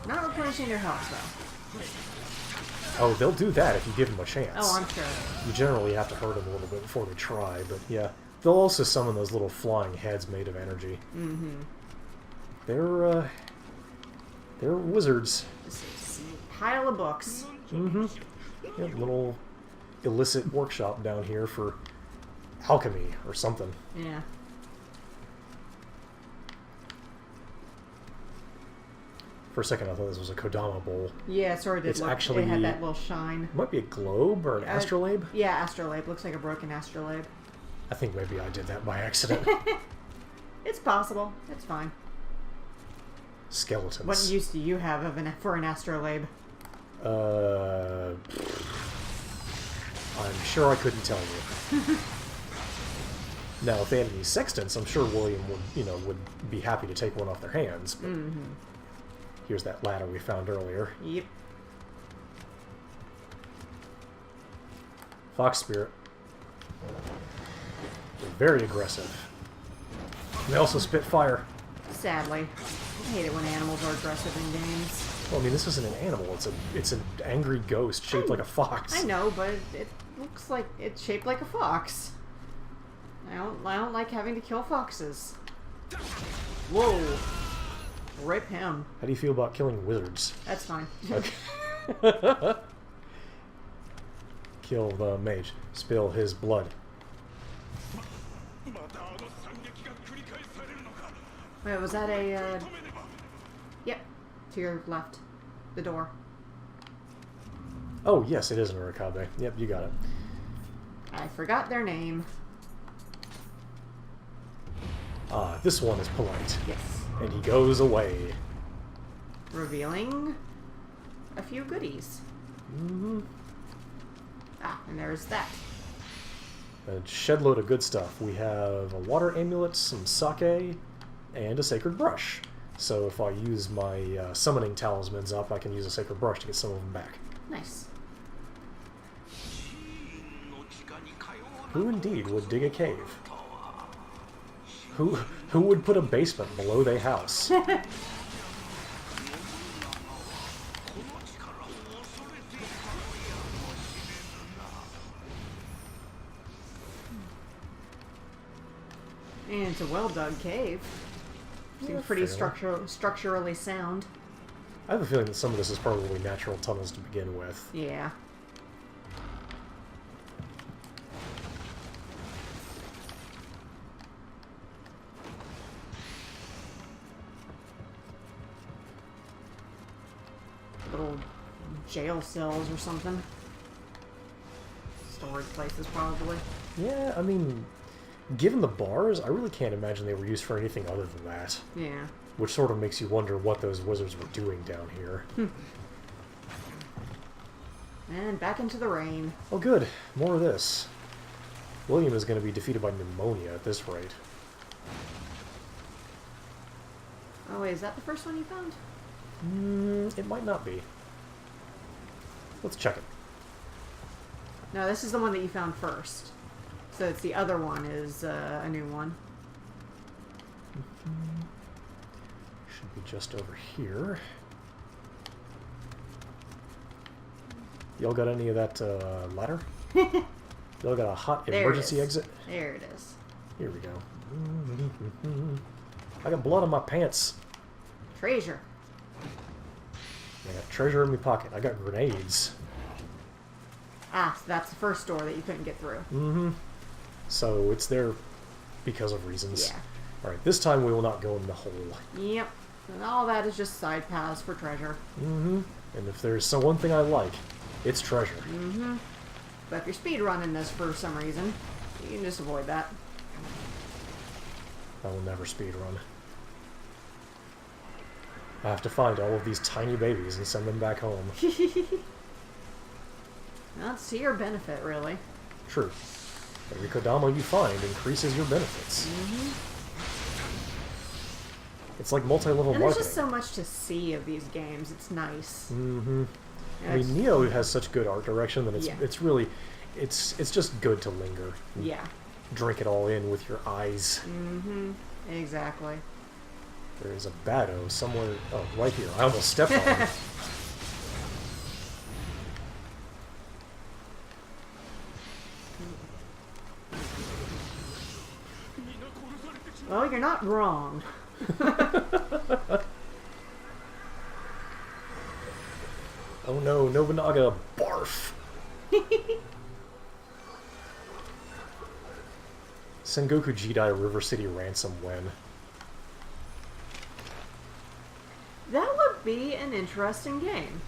Not replenishing their health, though. Oh, they'll do that if you give them a chance. Oh, I'm sure. You generally have to hurt them a little bit before they try, but yeah. They'll also summon those little flying heads made of energy. They're wizards. Pile of books. Yeah, little illicit workshop down here for alchemy or something. Yeah. For a second I thought this was a Kodama bowl. Yeah, it sort of did It's look. actually- It had that little shine. It might be a globe or an astrolabe. Yeah, astrolabe. Looks like a broken astrolabe. I think maybe I did that by accident. It's possible. It's fine. Skeletons. What use do you have for an astrolabe? I'm sure I couldn't tell you. Now, if they had any sextants, I'm sure William would be happy to take one off their hands. But here's that ladder we found earlier. Yep. Fox spirit. They're very aggressive. They also spit fire. Sadly. I hate it when animals are aggressive in games. Well, I mean, this isn't an animal. It's an angry ghost shaped like a fox. I know, but it looks like it's shaped like a fox. I don't like having to kill foxes. Whoa. Rip him. How do you feel about killing wizards? That's fine. Okay. Kill the mage. Spill his blood. Wait, was that a, Yep. To your left. The door. Oh, yes, it is an Urakabe. Yep, you got it. I forgot their name. Ah, this one is polite. Yes. And he goes away. Revealing a few goodies. Mm-hmm. Ah, and there's that. A shed-load of good stuff. We have a water amulet, some sake, and a sacred brush. So if I use my summoning talismans up, I can use a sacred brush to get some of them back. Nice. Who indeed would dig a cave? Who would put a basement below their house? And it's a well-dug cave. Seems pretty structurally sound. I have a feeling that some of this is probably natural tunnels to begin with. Yeah. Little jail cells or something. Storage places, probably. Yeah, I mean, given the bars, I really can't imagine they were used for anything other than that. Yeah. Which sort of makes you wonder what those wizards were doing down here. And back into the rain. Oh good, more of this. William is going to be defeated by pneumonia at this rate. Oh wait, is that the first one you found? It might not be. Let's check it. No, this is the one that you found first. So it's the other one is a new one. Should be just over here. Y'all got any of that ladder? Y'all got a hot There it emergency is. exit? There it is. Here we go. I got blood on my pants. Treasure. I got treasure in my pocket. I got grenades. Ah, so that's the first door that you couldn't get through. Mm-hmm. So it's there because of reasons. Yeah. Alright, this time we will not go in the hole. Yep. And all that is just side paths for treasure. Mm-hmm. And if there's one thing I like, it's treasure. Mm-hmm. But if you're speed running this for some reason, you can just avoid that. I will never speed run. I have to find all of these tiny babies and send them back home. That's to your benefit, really. True. Every Kodama you find increases your benefits. Mm-hmm. It's like multi-level And marketing. there's just so much to see of these games. It's nice. Mm-hmm. And I mean, Nioh has such good art direction that Yeah. it's really, it's just good to linger. And Yeah. drink it all in with your eyes. Mm-hmm. Exactly. There is a Bado somewhere. Oh, right here. I almost stepped on it. Well, you're not wrong. Oh no, Nobunaga, barf! Sengoku Jidai River City Ransom when? That would be an interesting game.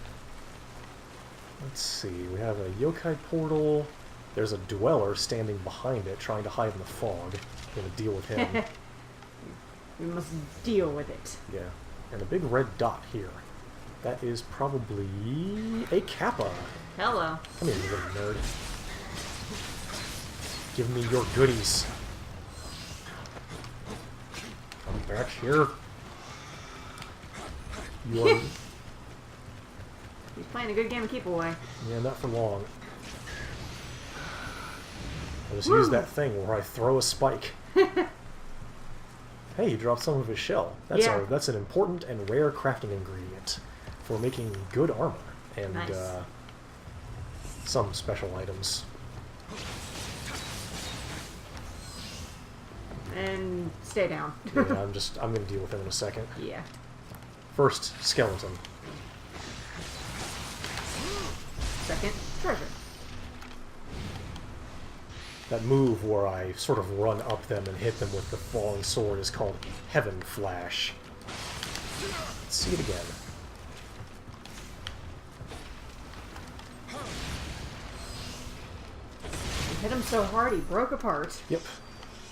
Let's see, we have a yokai portal. There's a dweller standing behind it, trying to hide in the fog. Gonna deal with him. We must deal with it. Yeah. And a big red dot here. That is probably a Kappa. Hello. Come here, you little nerd. Give me your goodies. Come back here. You are... He's playing a good game of keep away. Yeah, not for long. I just use that thing where I throw a spike. Hey, he dropped some of his shell. That's Yeah. that's an important and rare crafting ingredient for making good armor and Nice. some special items. And stay down. Yeah, I'm gonna deal with him in a second. Yeah. First, skeleton. Second, treasure. That move where I sort of run up them and hit them with the falling sword is called Heaven Flash. Let's see it again. You hit him so hard he broke apart. Yep.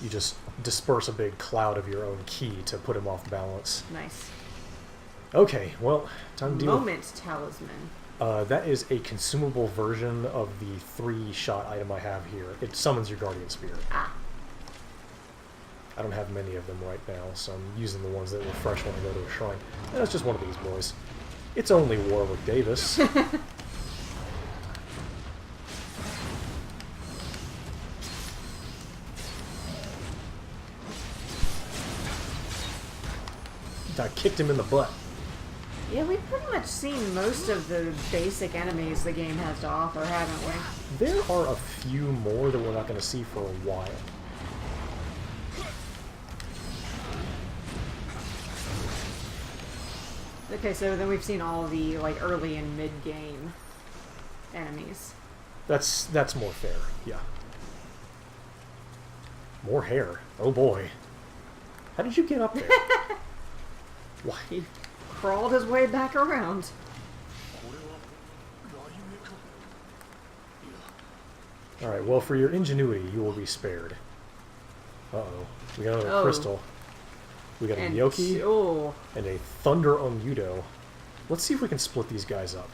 You just disperse a big cloud of your own ki to put him off balance. Nice. Okay, well, time to deal with... Moment talisman. That is a consumable version of the 3-shot item I have here. It summons your Guardian Spirit. Ah. I don't have many of them right now, so I'm using the ones that refresh when I go to a shrine. And it's just one of these boys. It's only Warwick Davis. I kicked him in the butt. Yeah, we've pretty much seen most of the basic enemies the game has to offer, haven't we? There are a few more that we're not going to see for a while. Okay, so then we've seen all the like early and mid game enemies. That's more fair, yeah. More hair. Oh boy. How did you get up there? Why? He crawled his way back around. Alright, well, for your ingenuity, you will be spared. Uh-oh. We got another crystal. We got a Nioh oh, and a Thunder Udo. Let's see if we can split these guys up.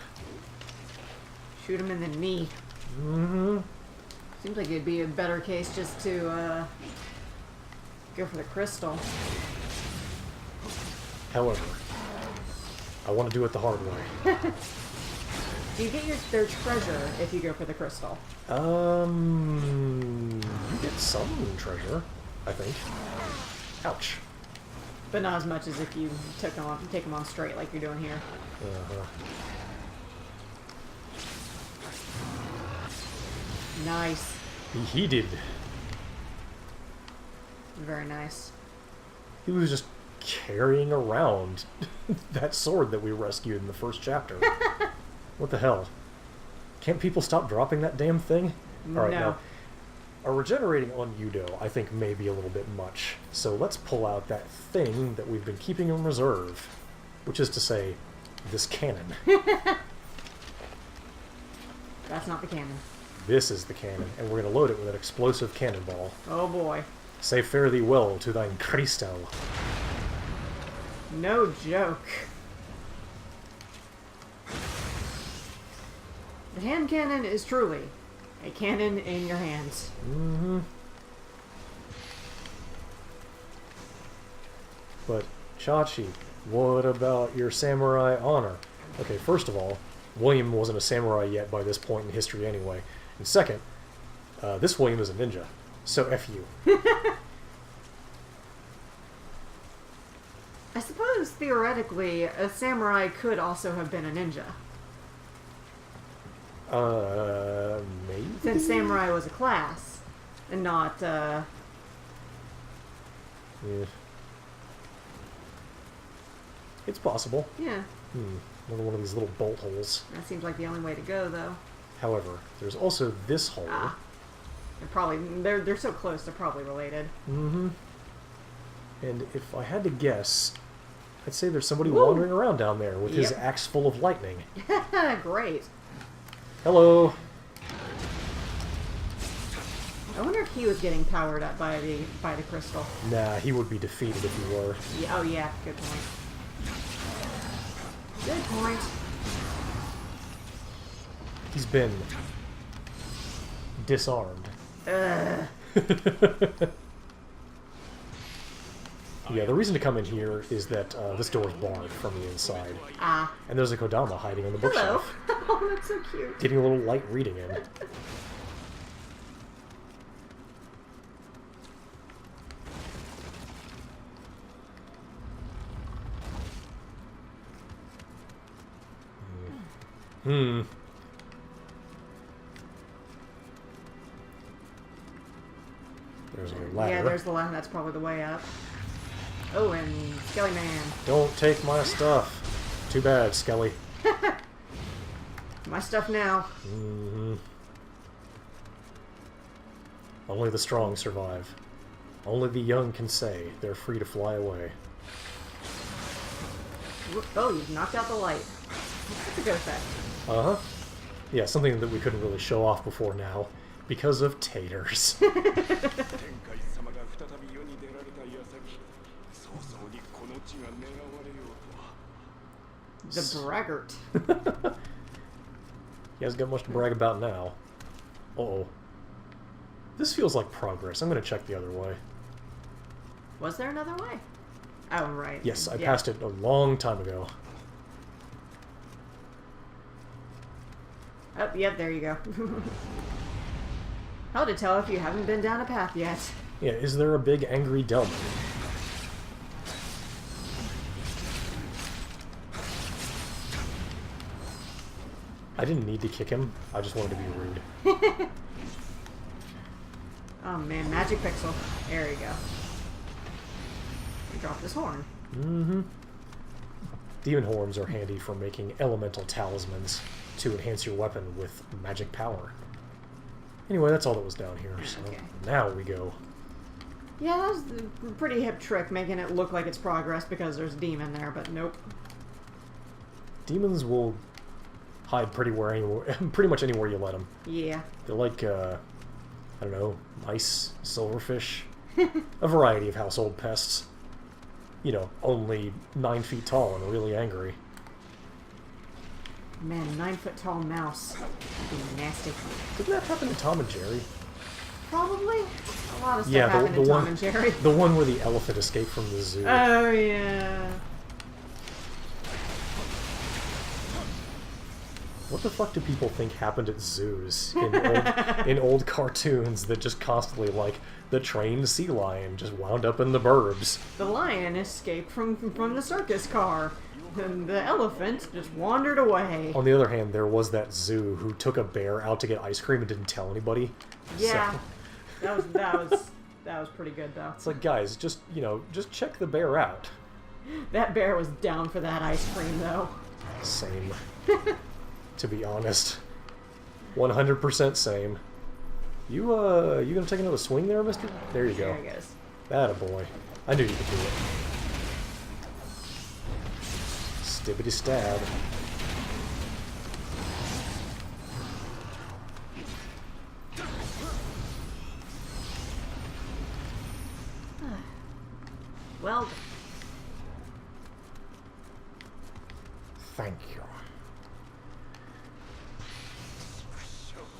shoot him in the knee. Mm-hmm. Seems like it'd be a better case just to go for the crystal. However, I want to do it the hard way. Do you get their treasure if you go for the crystal? You get some treasure, I think. Ouch. But not as much as if you take them on straight like you're doing here. Uh-huh. Nice. He did. Very nice. He was just carrying around that sword that we rescued in the first chapter. What the hell? Can't people stop dropping that damn thing? Alright, No. now, a regenerating on Udo, I think, may be a little bit much. So let's pull out that thing that we've been keeping in reserve. Which is to say, this cannon. That's not the cannon. This is the cannon, and we're going to load it with an explosive cannonball. Oh boy. Say fare thee well to thine Christo. No joke. The hand cannon is truly a cannon in your hands. Mm-hmm. But, Chachi, what about your samurai honor? Okay, first of all, William wasn't a samurai yet by this point in history anyway. And second, this William is a ninja. So F you. I suppose, theoretically, a samurai could also have been a ninja. Maybe? Since samurai was a class, and not, Yeah. It's possible. yeah. Another one of these little bolt holes. That seems like the only way to go, though. However, there's also this hole. Ah. They're so close, they're probably related. Mm-hmm. And if I had to guess, I'd say there's somebody Woo! wandering around down there with his Yep. axe full of lightning. Great. Hello! I wonder if he was getting powered up by the crystal. Nah, he would be defeated if he were. Yeah, oh yeah, good point. Good point. He's been disarmed. Ugh. Yeah, the reason to come in here is that this door is barred from the inside. Ah. And there's a Kodama hiding on the Hello. bookshelf. Oh, that's so cute. Getting a little light reading in. Hmm. There's a ladder. Yeah, there's the ladder. That's probably the way up. Oh, and Skelly Man. Don't take my stuff. Too bad, Skelly. My stuff now. Mm-hmm. Only the strong survive. Only the young can say they're free to fly away. Oh, you've knocked out the light. That's a good effect. Uh-huh. Yeah, something that we couldn't really show off before now. Because of taters. The braggart. He hasn't got much to brag about now. Uh-oh. This feels like progress. I'm going to check the other way. Was there another way? Oh, right. Yes, I passed it a long time ago. Oh, yep, there you go. How to tell if you haven't been down a path yet. Yeah, is there a big angry Delman? I didn't need to kick him. I just wanted to be rude. Oh man, magic pixel. There you go. You drop this horn. Mm-hmm. Demon horns are handy for making elemental talismans to enhance your weapon with magic power. Anyway, that's all that was down here, so Okay. now we go. Yeah, that was a pretty hip trick, making it look like it's progress because there's a demon there, but nope. Demons will hide pretty much anywhere you let them. Yeah. They're like, I don't know, mice, silverfish, a variety of household pests. You know, only 9 feet tall and really angry. Man, 9-foot-tall mouse. That'd be nasty. Didn't that happen to Tom and Jerry? Probably. A lot of stuff Yeah, happened the to Tom one, and Jerry. the one where the elephant escaped from the zoo. Oh, yeah. What the fuck do people think happened at zoos in old cartoons that just constantly, like, the trained sea lion just wound up in the burbs? The lion escaped from the circus car. And the elephant just wandered away. On the other hand, there was that zoo who took a bear out to get ice cream and didn't tell anybody. Yeah. So, That was pretty good, though. it's like, guys, just check the bear out. That bear was down for that ice cream, though. Same. To be honest. 100% same. You gonna take another swing there, mister? There you go. There he goes. Atta boy. I knew you could do it. Stibbity stab. Well, Thank you.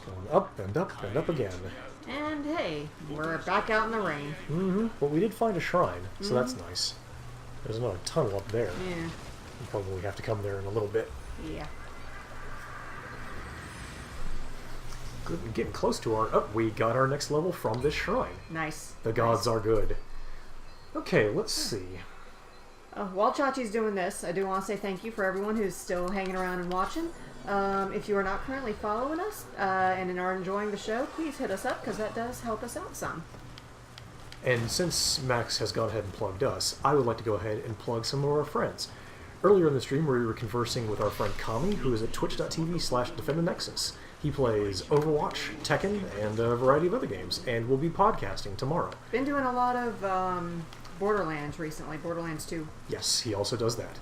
Going up and up and up again. and hey, we're back out in the rain. Mm-hmm. But we did find a shrine, so that's nice. There's another tunnel up there. Yeah. We'll probably have to come there in a little bit. Yeah. Good, getting close to our... Oh, we got our next level from this shrine. Nice. The gods are good. Okay, let's see. While Chachi's doing this, I do want to say thank you for everyone who's still hanging around and watching. If you are not currently following us and are enjoying the show, please hit us up because that does help us out some. And since Max has gone ahead and plugged us, I would like to go ahead and plug some of our friends. Earlier in the stream, we were conversing with our friend Kami, who is at twitch.tv/DefendTheNexus. He plays Overwatch, Tekken, and a variety of other games, and will be podcasting tomorrow. Been doing a lot of Borderlands recently, Borderlands 2. Yes, he also does that.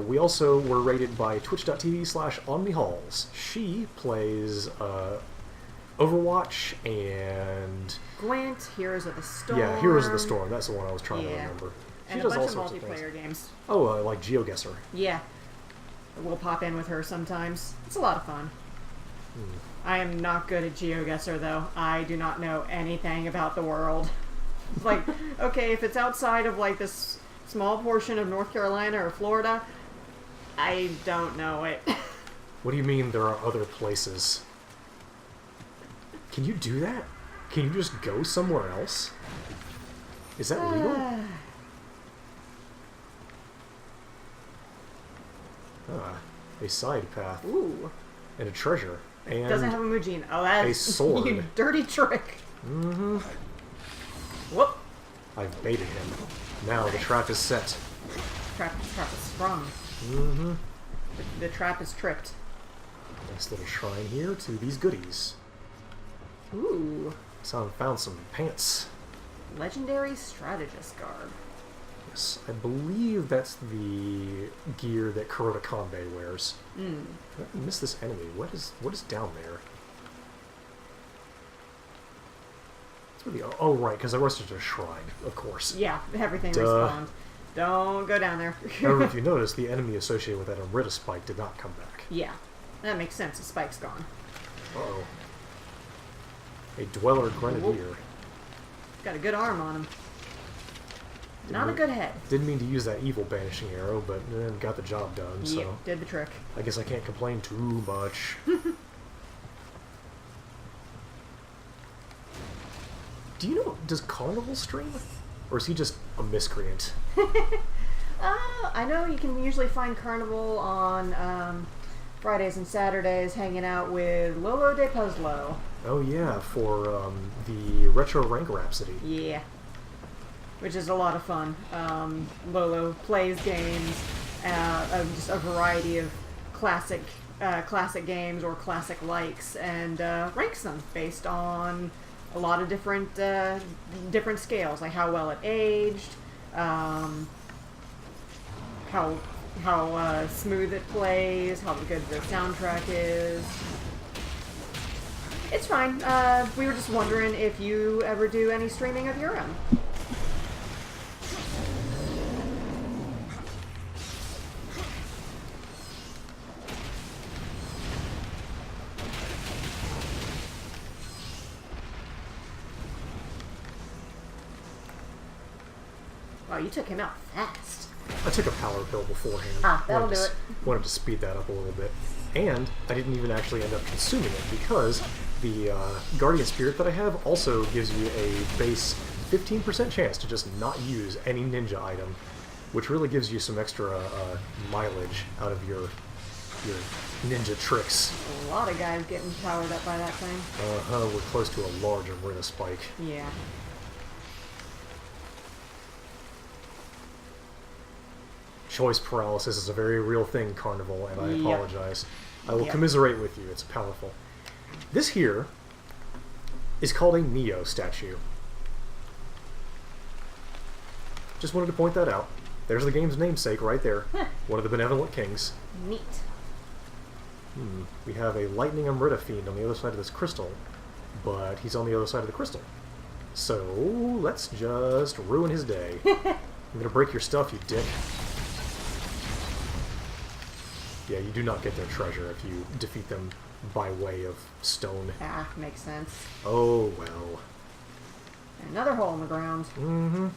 We also were rated by twitch.tv/OnMeHalls. She plays Overwatch and... Gwent, Heroes of the Storm. Yeah, Heroes of the Storm. That's the one I was trying to remember. She And a does bunch all of sorts of multiplayer things. games. Oh, like GeoGuessr. Yeah. We'll pop in with her sometimes. It's a lot of fun. I am not good at GeoGuessr, though. I do not know anything about the world. It's like, okay, if it's outside of, like, this small portion of North Carolina or Florida, I don't know it. What do you mean there are other places? Can you do that? Can you just go somewhere else? Is that legal? a side path, Ooh. and a treasure. And Doesn't have a Mujin. Oh, that's a sword. You dirty trick. Mm-hmm. Whoop. I've baited him. Now the trap is set. Trap is sprung. Mm-hmm. The trap is tripped. Nice little shrine here to these goodies. Ooh. So I found some pants. Legendary strategist garb. Yes, I believe that's the gear that Kuroda Kanbei wears. I missed this enemy. What is down there? It's really, oh right, because I rushed into a shrine, of course. Yeah, everything Duh. respawned. Don't go down there. However, if you notice, the enemy associated with that Amrita spike did not come back. Yeah, that makes sense. The spike's gone. Uh-oh. A Dweller Grenadier. Got a good arm on him. Not a good head. Didn't mean to use that evil banishing arrow, but got the job done, so... Yeah, did the trick. I guess I can't complain too much. Do you know, does Carnival stream? Or is he just a miscreant? I know you can usually find Carnival on Fridays and Saturdays hanging out with Lolo de Puzzlo. Oh yeah, for the Retro Rank Rhapsody. Yeah. Which is a lot of fun. Lolo plays games, just a variety of classic games or classic likes, and ranks them based on a lot of different scales, like how well it aged, how smooth it plays, how good the soundtrack is. It's fine. We were just wondering if you ever do any streaming of your own. Oh, you took him out fast. I took a power pill beforehand. That'll do it. Wanted to speed that up a little bit. And I didn't even actually end up consuming it because the Guardian Spirit that I have also gives you a base 15% chance to just not use any ninja item, which really gives you some extra mileage out of your ninja tricks. A lot of guys getting powered up by that thing. We're close to a large Amrita spike. Yeah. Choice paralysis is a very real thing, Carnival, and I apologize. I will Yep. commiserate with you. It's powerful. This here is called a Nioh statue. Just wanted to point that out. There's the game's namesake right there. One of the benevolent kings. Neat. We have a lightning Amrita fiend on the other side of this crystal, but he's on the other side of the crystal. So let's just ruin his day. I'm gonna break your stuff, you dick. Yeah, you do not get their treasure if you defeat them by way of stone. Makes sense. Oh, well. Another hole in the ground. Mm-hmm.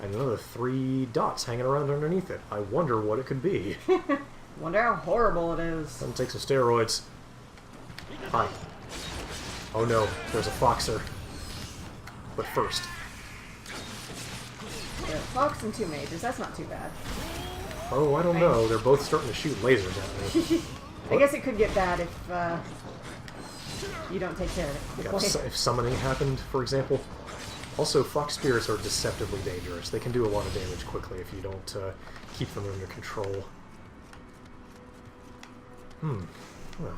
And another 3 dots hanging around underneath it. I wonder what it could be. Wonder how horrible it is. Time to take some steroids. Hi. Oh no, there's a Foxer. But first. Yeah, Fox and 2 mages, that's not too bad. Oh, I don't know. They're both starting to shoot lasers at me. I guess it could get bad if you don't take care of it. Yeah, if summoning happened, for example. Also, fox spirits are deceptively dangerous. They can do a lot of damage quickly if you don't keep them under control. Well.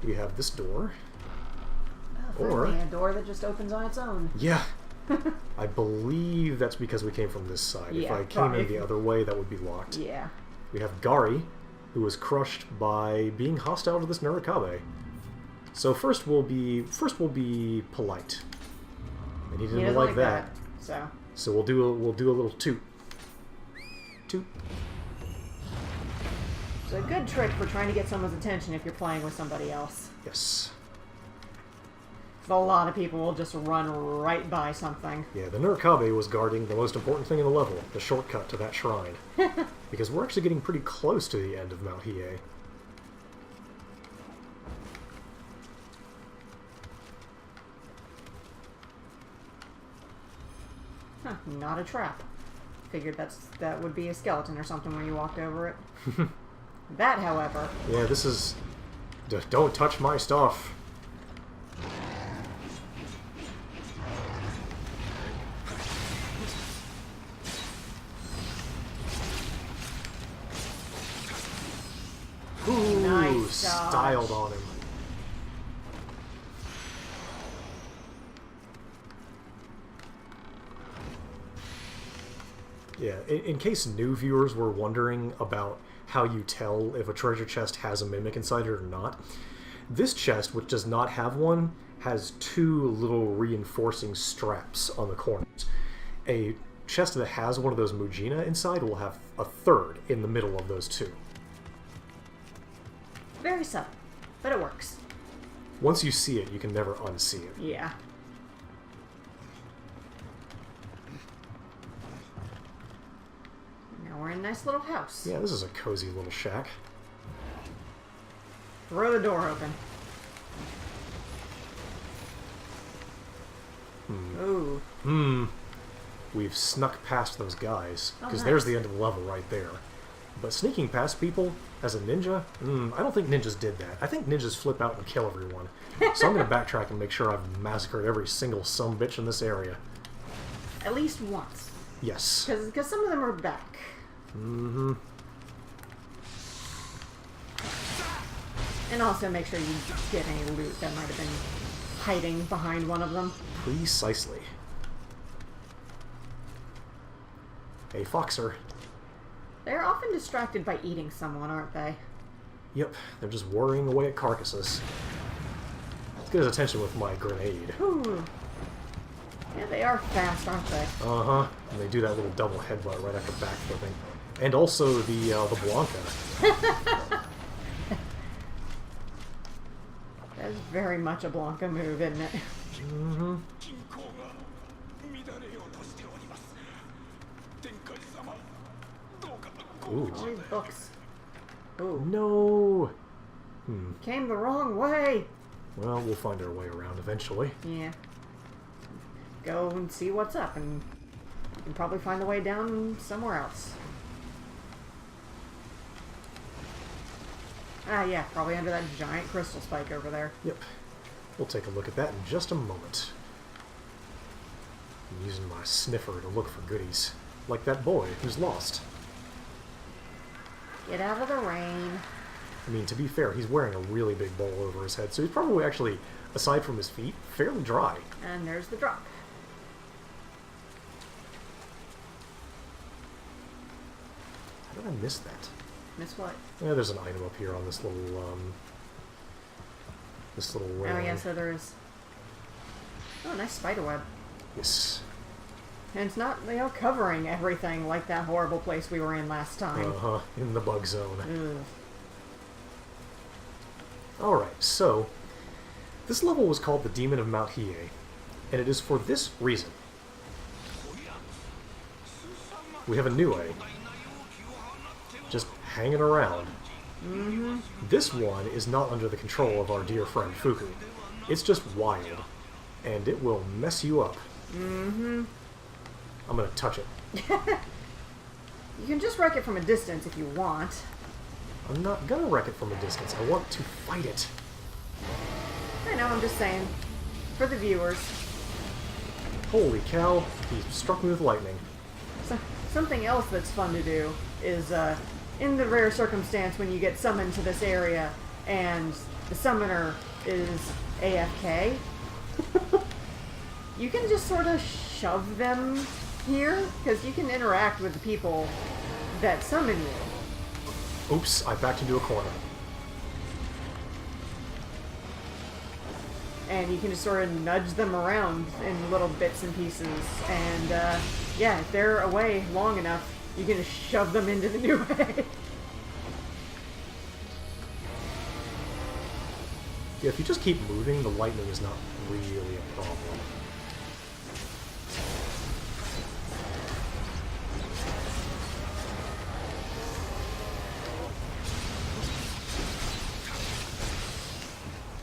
We have this door. Or a door that just opens on its own. Yeah. I believe that's because we came from this side. Yeah, if I came probably. in the other way, that would be locked. Yeah. We have Gari, who was crushed by being hostile to this Narakabe. So first we'll be polite. And he didn't like that. So we'll do a little toot. Toot. It's a good trick for trying to get someone's attention if you're playing with somebody else. Yes. A lot of people will just run right by something. Yeah, the Narakabe was guarding the most important thing in the level, the shortcut to that shrine. Because we're actually getting pretty close to the end of Mount Hiei. Huh, not a trap. Figured that would be a skeleton or something when you walked over it. That, however... Yeah, this is... Don't touch my stuff. Ooh, Nice dodge. styled on him. Yeah, in case new viewers were wondering about how you tell if a treasure chest has a mimic inside it or not, this chest, which does not have one, has two little reinforcing straps on the corners. A chest that has one of those Mujina inside will have a third in the middle of those two. Very subtle, but it works. Once you see it, you can never unsee it. Yeah. Now we're in a nice little house. Yeah, this is a cozy little shack. Throw the door open. Ooh. We've snuck past those guys, Oh, because nice. there's the end of the level right there. But sneaking past people as a ninja, I don't think ninjas did that. I think ninjas flip out and kill everyone. So I'm going to backtrack and make sure I've massacred every single sumbitch in this area. At least once. Yes. Because some of them are back. Mm-hmm. And also make sure you get any loot that might have been hiding behind one of them. Precisely. Hey, Foxer. They're often distracted by eating someone, aren't they? Yep, they're just worrying away at carcasses. Let's get his attention with my grenade. Ooh. Yeah, they are fast, aren't they? Uh-huh. And they do that little double headbutt right after backflipping. And also the Blanca. That is very much a Blanca move, isn't it? Mm-hmm. Ooh. All these books. Ooh. No! Came the wrong way! Well, we'll find our way around eventually. Yeah. Go and see what's up, and you can probably find the way down somewhere else. Ah, yeah, probably under that giant crystal spike over there. Yep. We'll take a look at that in just a moment. I'm using my sniffer to look for goodies. Like that boy who's lost. Get out of the rain. I mean, to be fair, he's wearing a really big bowl over his head, so he's probably actually, aside from his feet, fairly dry. And there's the drop. How did I miss that? Miss what? Yeah, there's an item up here on this little ring. Oh, yeah, so there is. Oh, nice spider web. Yes. And it's not, you know, covering everything like that horrible place we were in last time. Uh-huh, in the bug zone. Ugh. Alright, so, this level was called the Demon of Mount Hiei, and it is for this reason. We have a Nioh, just hanging around. Mm-hmm. This one is not under the control of our dear friend Fuku. It's just wild, and it will mess you up. Mm-hmm. I'm gonna touch it. You can just wreck it from a distance if you want. I'm not gonna wreck it from a distance. I want to fight it. I know, I'm just saying. For the viewers. Holy cow, he struck me with lightning. So, something else that's fun to do is, in the rare circumstance when you get summoned to this area and the summoner is AFK, you can just sort of shove them here, because you can interact with the people that summon you. Oops, I backed into a corner. And you can just sort of nudge them around in little bits and pieces. And, yeah, if they're away long enough, you can just shove them into the new way. Yeah, if you just keep moving, the lightning is not really a problem.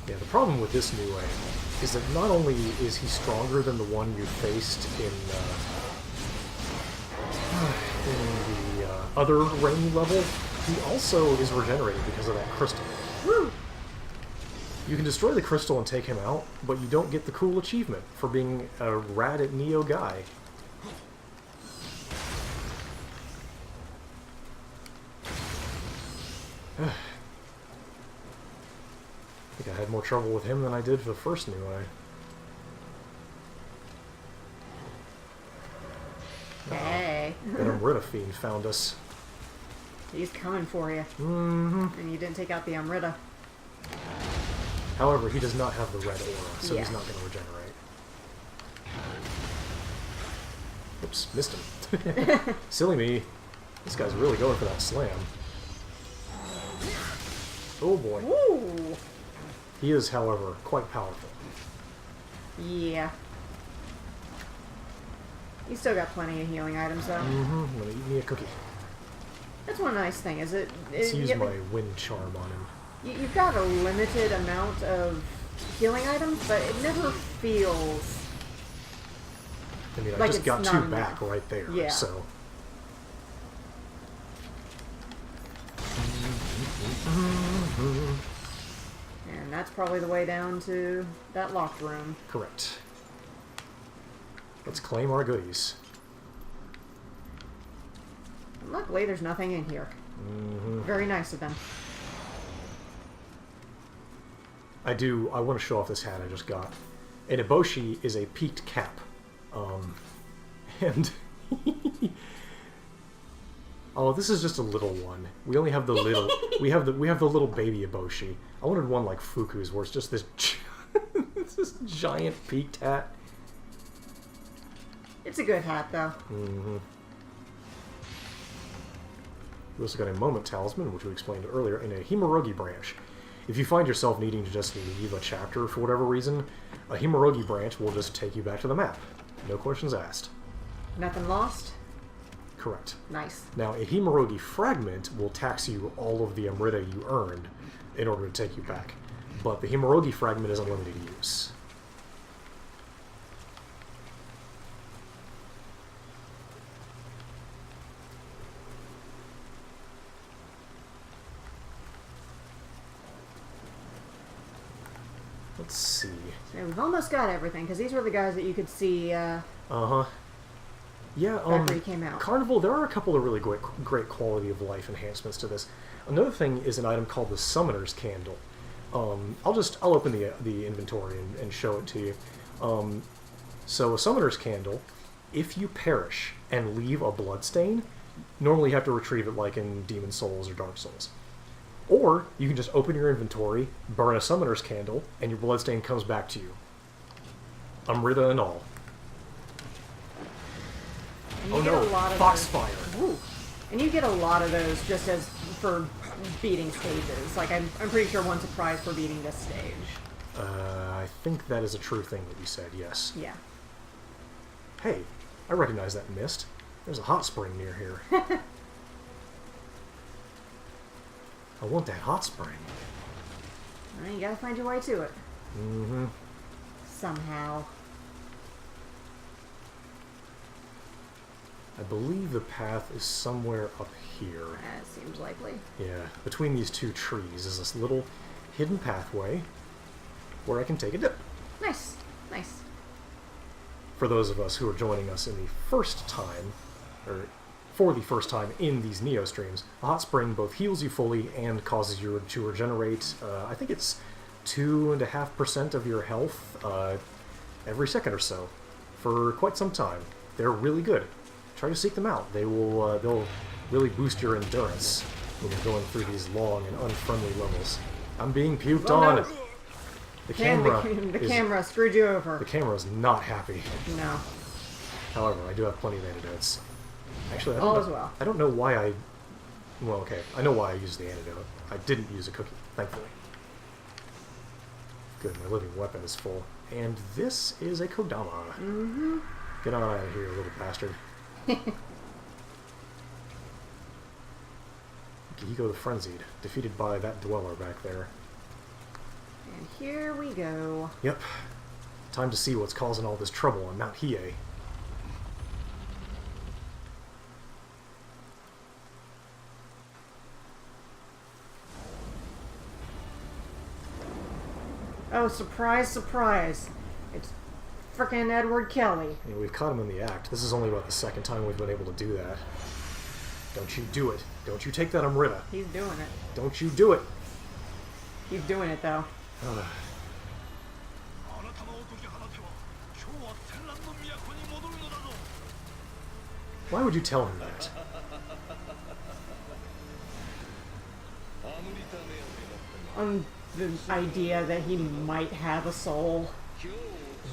Yeah, the problem with this Nioh is that not only is he stronger than the one you faced in other rainy level, he also is regenerated because of that crystal. Woo! You can destroy the crystal and take him out, but you don't get the cool achievement for being a rad at Nioh guy. I think I had more trouble with him than I did for the first Nioh. Hey. That Amrita fiend found us. He's coming for you. Mm-hmm. And you didn't take out the Amrita. However, he does not have the red aura, so Yeah. he's not going to regenerate. Oops, missed him. Silly me. This guy's really going for that slam. Oh boy. Woo! He is, however, quite powerful. Yeah. You still got plenty of healing items, though. Mm-hmm. I'm going to eat me a cookie. That's one nice thing, is it? Let's use you- my wind charm on him. You've got a limited amount of healing items, but it never feels... I mean, I like just it's got not two enough. back right there, Yeah. so... And that's probably the way down to that locked room. Correct. Let's claim our goodies. Luckily, there's nothing in here. Mm-hmm. Very nice of them. I want to show off this hat I just got. An eboshi is a peaked cap. And... oh, this is just a little one. We only have the little... we have the little baby eboshi. I wanted one like Fuku's, where it's just this... it's this giant peaked hat. It's a good hat, though. Mm-hmm. We also got a moment talisman, which we explained earlier, and a Himorogi branch. If you find yourself needing to just leave a chapter for whatever reason, a Himorogi branch will just take you back to the map. No questions asked. Nothing lost? Correct. Nice. Now, a Himorogi fragment will tax you all of the Amrita you earned in order to take you back. But the Himorogi fragment is unlimited use. Let's see. So we've almost got everything, because these were the guys that you could see Uh-huh. Yeah, after he came out. Carnival, there are a couple of really great quality of life enhancements to this. Another thing is an item called the Summoner's Candle. I'll open the inventory and show it to you. So a Summoner's Candle, if you perish and leave a bloodstain, normally you have to retrieve it like in Demon Souls or Dark Souls. Or you can just open your inventory, burn a Summoner's Candle, and your bloodstain comes back to you. Amrita and all. And you Oh get no, a lot of Foxfire. those. Ooh. And you get a lot of those just as for beating stages. Like, I'm pretty sure one's a prize for beating this stage. I think that is a true thing that you said, yes. Yeah. Hey, I recognize that mist. There's a hot spring near here. I want that hot spring. Well, you gotta find your way to it. Mm-hmm. Somehow. I believe the path is somewhere up here. That seems likely. Yeah, between these two trees is this little hidden pathway where I can take a dip. Nice. Nice. For those of us who are joining us in the first time, or for the first time in these Nioh streams, a hot spring both heals you fully and causes you to regenerate, I think it's 2.5% of your health every second or so, for quite some time. They're really good. Try to seek them out. They'll really boost your endurance when you're going through these long and unfriendly levels. I'm being puked Oh, on. no. The camera. The is, camera screwed you over. The camera is not happy. No. However, I do have plenty of antidotes. Actually, All as well. I don't know why I... Well, okay. I know why I used the antidote. I didn't use a cookie, thankfully. Good, my living weapon is full. And this is a Kodama. Mm-hmm. Get on out of here, little bastard. Giko the Frenzied, defeated by that dweller back there. And here we go. Yep. Time to see what's causing all this trouble on Mount Hiei. Oh, surprise, surprise. It's frickin' Edward Kelly. And we've caught him in the act. This is only about the second time we've been able to do that. Don't you do it. Don't you take that Amrita. He's doing it. Don't you do it. He's doing it, though. Why would you tell him that? On the idea that he might have a soul. You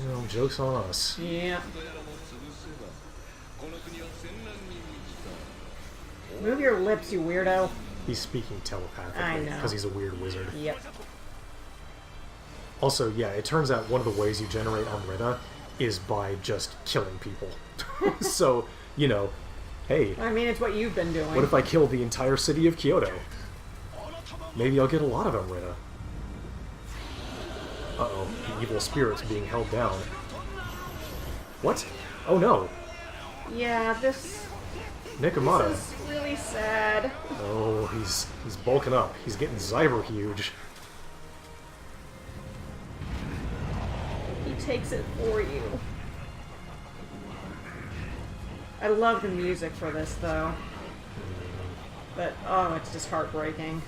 know, joke's on us. Yeah. Move your lips, you weirdo. He's speaking telepathically. I know. Because he's a weird wizard. Yep. Also, yeah, it turns out one of the ways you generate Amrita is by just killing people. So, you know, hey, I mean, it's what you've been doing. what if I kill the entire city of Kyoto? Maybe I'll get a lot of Amrita. Uh-oh, the evil spirit's being held down. What? Oh no! Yeah, this Nikomata. is really sad. Oh, he's bulking up. He's getting Zyber huge. He takes it for you. I love the music for this, though. But, oh, it's just heartbreaking.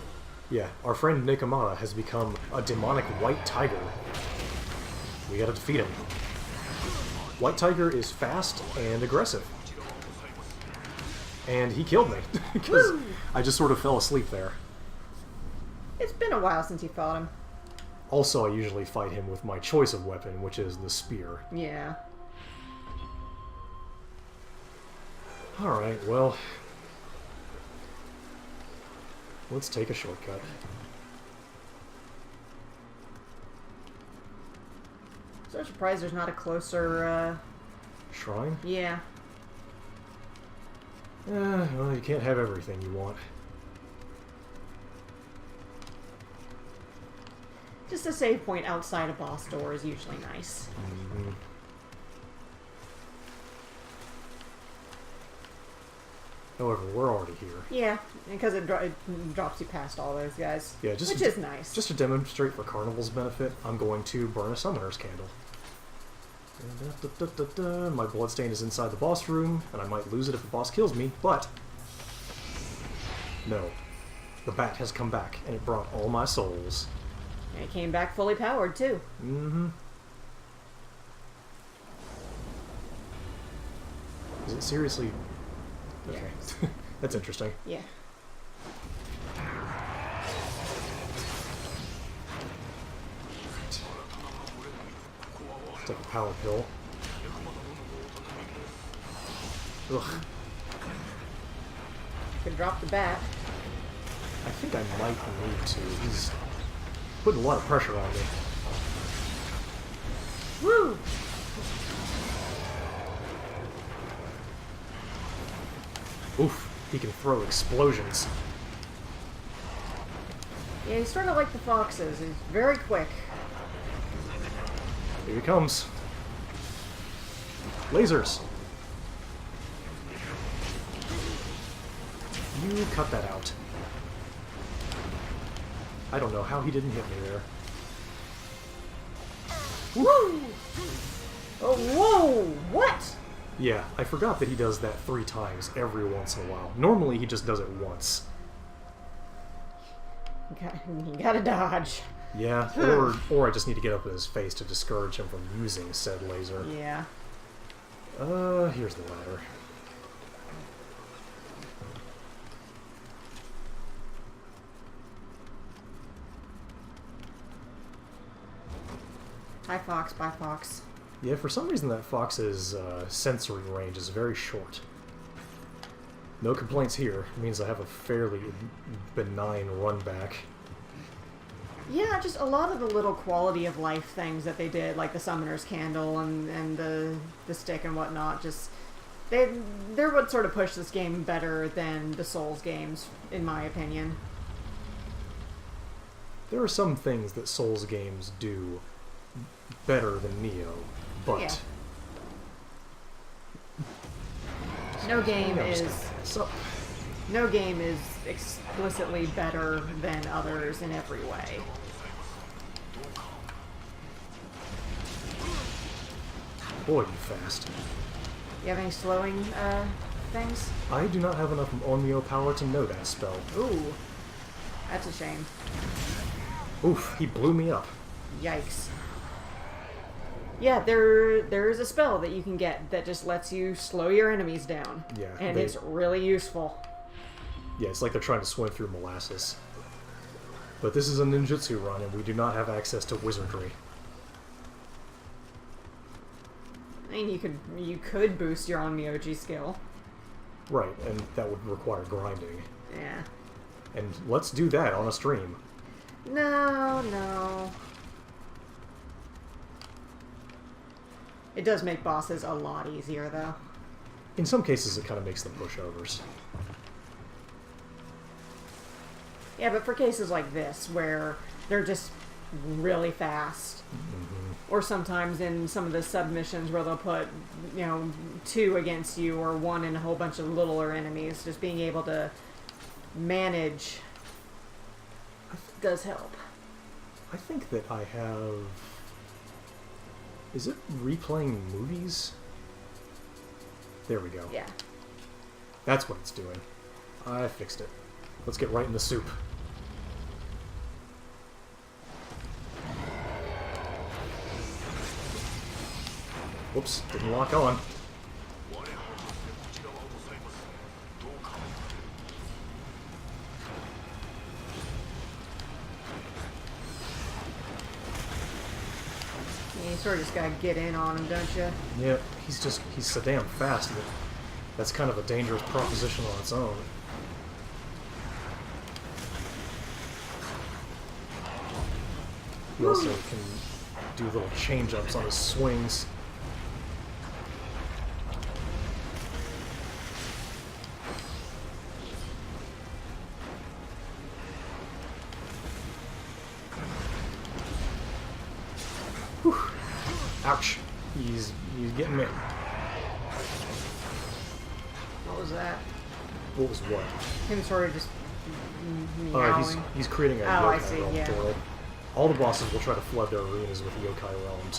Yeah, our friend Nikomata has become a demonic white tiger. We gotta defeat him. White tiger is fast and aggressive. And he killed me, because I just sort of fell asleep there. It's been a while since you fought him. Also, I usually fight him with my choice of weapon, which is the spear. Yeah. Alright, well... let's take a shortcut. So surprised there's not a closer, Shrine? yeah. Well, you can't have everything you want. Just a save point outside a boss door is usually nice. Mm-hmm. However, we're already here. Yeah, because it drops you past all those guys. Yeah, just which is nice. Just to demonstrate for Carnival's benefit, I'm going to burn a summoner's candle. My bloodstain is inside the boss room, and I might lose it if the boss kills me, but... no. The bat has come back, and it brought all my souls. And it came back fully powered, too. Mm-hmm. Is it seriously... okay. Yeah. That's interesting. Yeah. Take a power pill. Ugh. Could drop the bat. I think I might need to. He's putting a lot of pressure on me. Woo! Oof, he can throw explosions. Yeah, he's sort of like the foxes. He's very quick. Here he comes. Lasers. You cut that out. I don't know how he didn't hit me there. Woo! Oh, whoa! What? Yeah, I forgot that he does that 3 times every once in a while. Normally he just does it once. You gotta dodge. Yeah, or I just need to get up in his face to discourage him from using said laser. Yeah. Here's the ladder. Hi, Fox. Bye, Fox. Yeah, for some reason that fox's sensory range is very short. No complaints here. It means I have a fairly benign run back. Yeah, just a lot of the little quality of life things that they did, like the summoner's candle and the stick and whatnot, just they're what sort of pushed this game better than the Souls games, in my opinion. There are some things that Souls games do better than Nioh, but Yeah. No game is explicitly better than others in every way. Boy, you fast. You have any slowing things? I do not have enough Nioh power to know that spell. Ooh, that's a shame. Oof, he blew me up. Yikes. Yeah, there is a spell that you can get that just lets you slow your enemies down. Yeah. And it's really useful. Yeah, it's like they're trying to swim through molasses. But this is a ninjutsu run, and we do not have access to wizardry. I mean, you could boost your Onmyoji skill. Right, and that would require grinding. Yeah. And let's do that on a stream. No. It does make bosses a lot easier, though. In some cases, it kind of makes them pushovers. Yeah, but for cases like this, where they're just really fast, or sometimes in some of the submissions where they'll put, 2 against you or 1 and a whole bunch of littler enemies, just being able to manage does help. I think that I have... Is it replaying movies? There we go. Yeah. That's what it's doing. I fixed it. Let's get right in the soup. Whoops, didn't lock on. You sort of just gotta get in on him, don't you? Yeah, he's so damn fast that that's kind of a dangerous proposition on its own. He also can do little change-ups on his swings. Whew. Ouch. He's getting me. What was that? What was what? Him sort of just meowing. He's creating a I yokai see, realm yeah. portal. All the bosses will try to flood their arenas with the yokai realm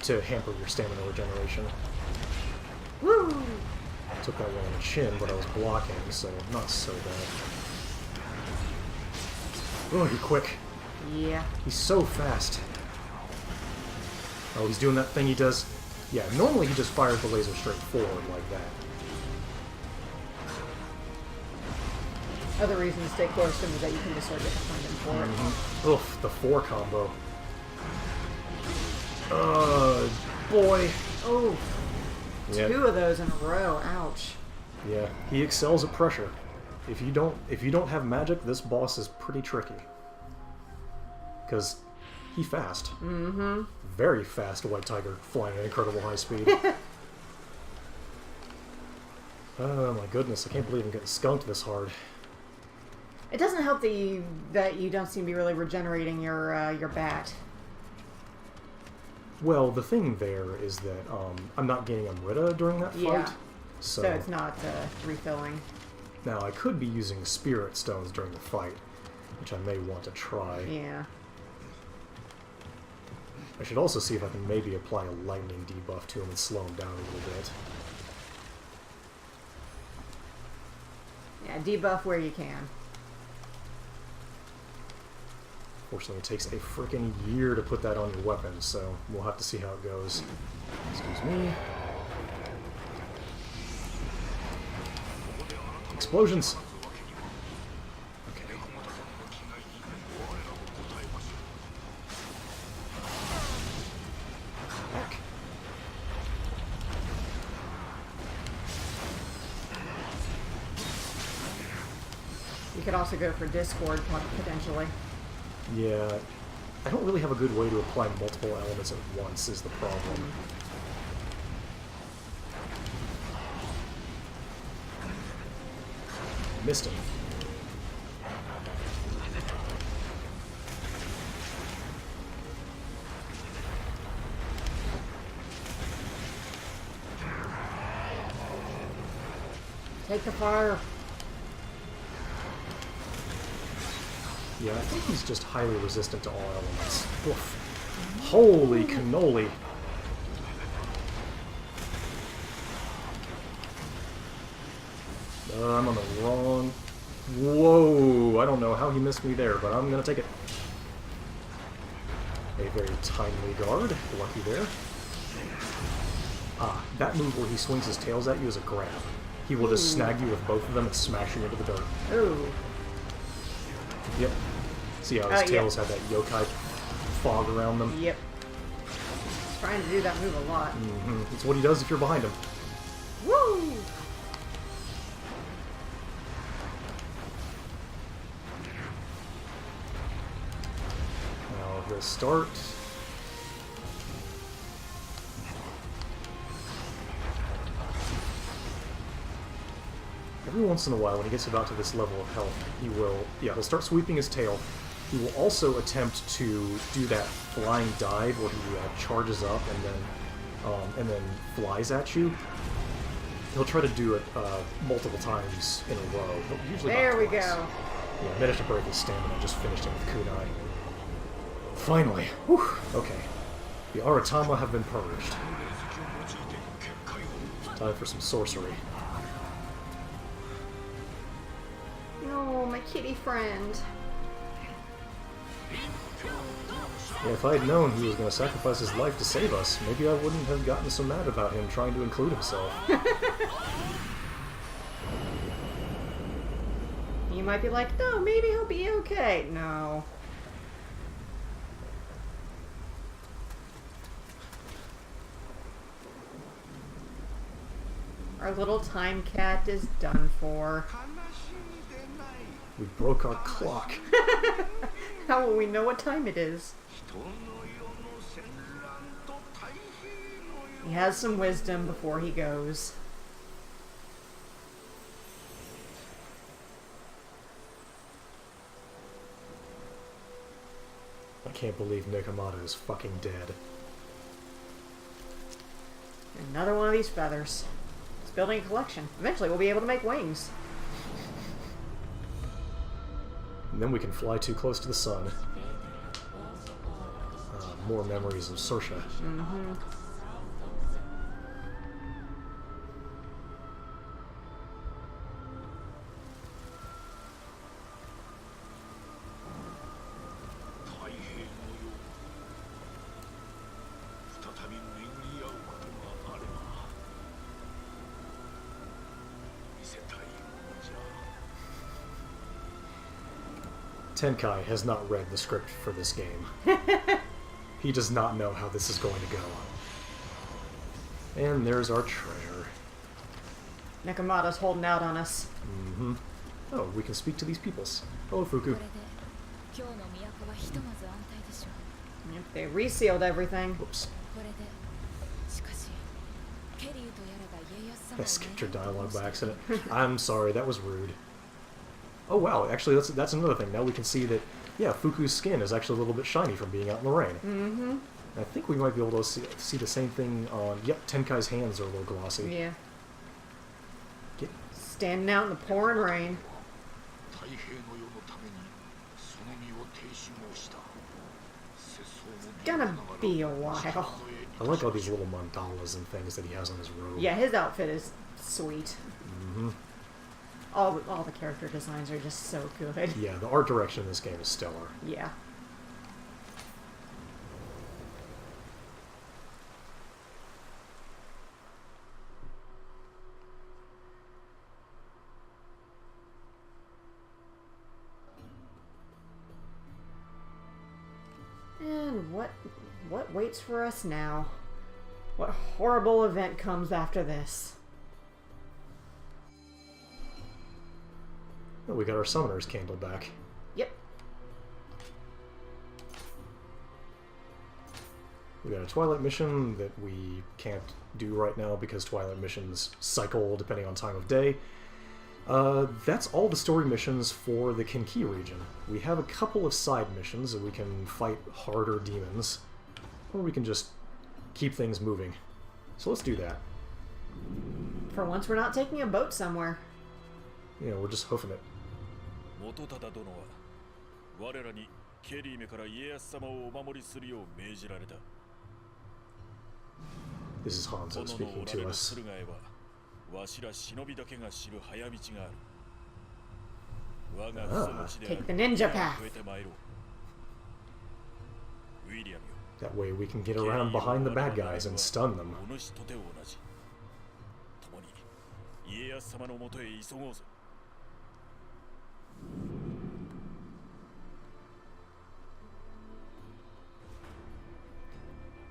to hamper your stamina regeneration. Woo! Took that one on the chin, but I was blocking, so not so bad. Oh, he's quick. Yeah. He's so fast. Oh, he's doing that thing he does. Yeah, normally he just fires the laser straight forward like that. Other reason to stay close to him is that you can just sort of find him for it. Oof, the 4 combo. Boy. Oh, Yeah. 2 of those in a row. Ouch. Yeah, he excels at pressure. If you don't have magic, this boss is pretty tricky. Because he's fast. Mm-hmm. Very fast white tiger, flying at incredible high speed. Oh my goodness, I can't believe I'm getting skunked this hard. It doesn't help that you don't seem to be really regenerating your bat. Well, the thing there is that I'm not gaining Amrita during that fight. Yeah. So So it's not refilling. now I could be using spirit stones during the fight, which I may want to try. Yeah. I should also see if I can maybe apply a lightning debuff to him and slow him down a little bit. Yeah, debuff where you can. Fortunately, it takes a freaking year to put that on your weapon, so we'll have to see how it goes. Excuse me. Explosions! Okay. Back. You could also go for Discord potentially. Yeah, I don't really have a good way to apply multiple elements at once is the problem. Missed him. Take the fire. Yeah, I think he's just highly resistant to all elements. Oof. Holy cannoli! I'm on the wrong... Whoa! I don't know how he missed me there, but I'm gonna take it. A very timely guard. Lucky there. Ah, that move where he swings his tails at you is a grab. He will just snag you with both of them and smash you into the dirt. Ooh. Yep. See how his tails have that yokai fog around them? Yep. He's trying to do that move a lot. Mm-hmm. It's what he does if you're behind him. Woo! Now he'll start. Every once in a while, when he gets about to this level of health, he'll start sweeping his tail. He will also attempt to do that flying dive where he charges up and then flies at you. He'll try to do it multiple times in a row. Usually there we twice. go. Yeah, managed to break his stamina. Just finished him with kunai. Finally. Whew. Okay. The Aratama have been purged. Time for some sorcery. No, my kitty friend. Yeah, if I had known he was going to sacrifice his life to save us, maybe I wouldn't have gotten so mad about him trying to include himself. You might be like, no, maybe he'll be okay. No. Our little time cat is done for. We broke our clock. How will we know what time it is? He has some wisdom before he goes. I can't believe Nekomata is fucking dead. Another one of these feathers. It's building a collection. Eventually we'll be able to make wings. And then we can fly too close to the sun. More memories of Saorsha. Mm-hmm. Tenkai has not read the script for this game. He does not know how this is going to go. And there's our treasure. Nekomata's holding out on us. Mm-hmm. Oh, we can speak to these peoples. Hello, Fuku. Yep, they resealed everything. Whoops. I skipped your dialogue by accident. I'm sorry, that was rude. Oh wow, actually that's another thing. Now we can see that, yeah, Fuku's skin is actually a little bit shiny from being out in the rain. Mm-hmm. I think we might be able to see the same thing on... Yep, Tenkai's hands are a little glossy. Yeah. Standing out in the pouring rain. It's gonna be a while. I like all these little mandalas and things that he has on his robe. Yeah, his outfit is sweet. Mm-hmm. All the character designs are just so good. Yeah, the art direction in this game is stellar. Yeah. And what waits for us now? What horrible event comes after this? Oh, we got our summoner's candle back. Yep. We got a Twilight mission that we can't do right now because Twilight missions cycle depending on time of day. That's all the story missions for the Kinki region. We have a couple of side missions that we can fight harder demons, or we can just keep things moving. So let's do that. For once, we're not taking a boat somewhere. Yeah, we're just hoofing it. This is Hanzo speaking to us. Take the ninja path. That way we can get around behind the bad guys and stun them.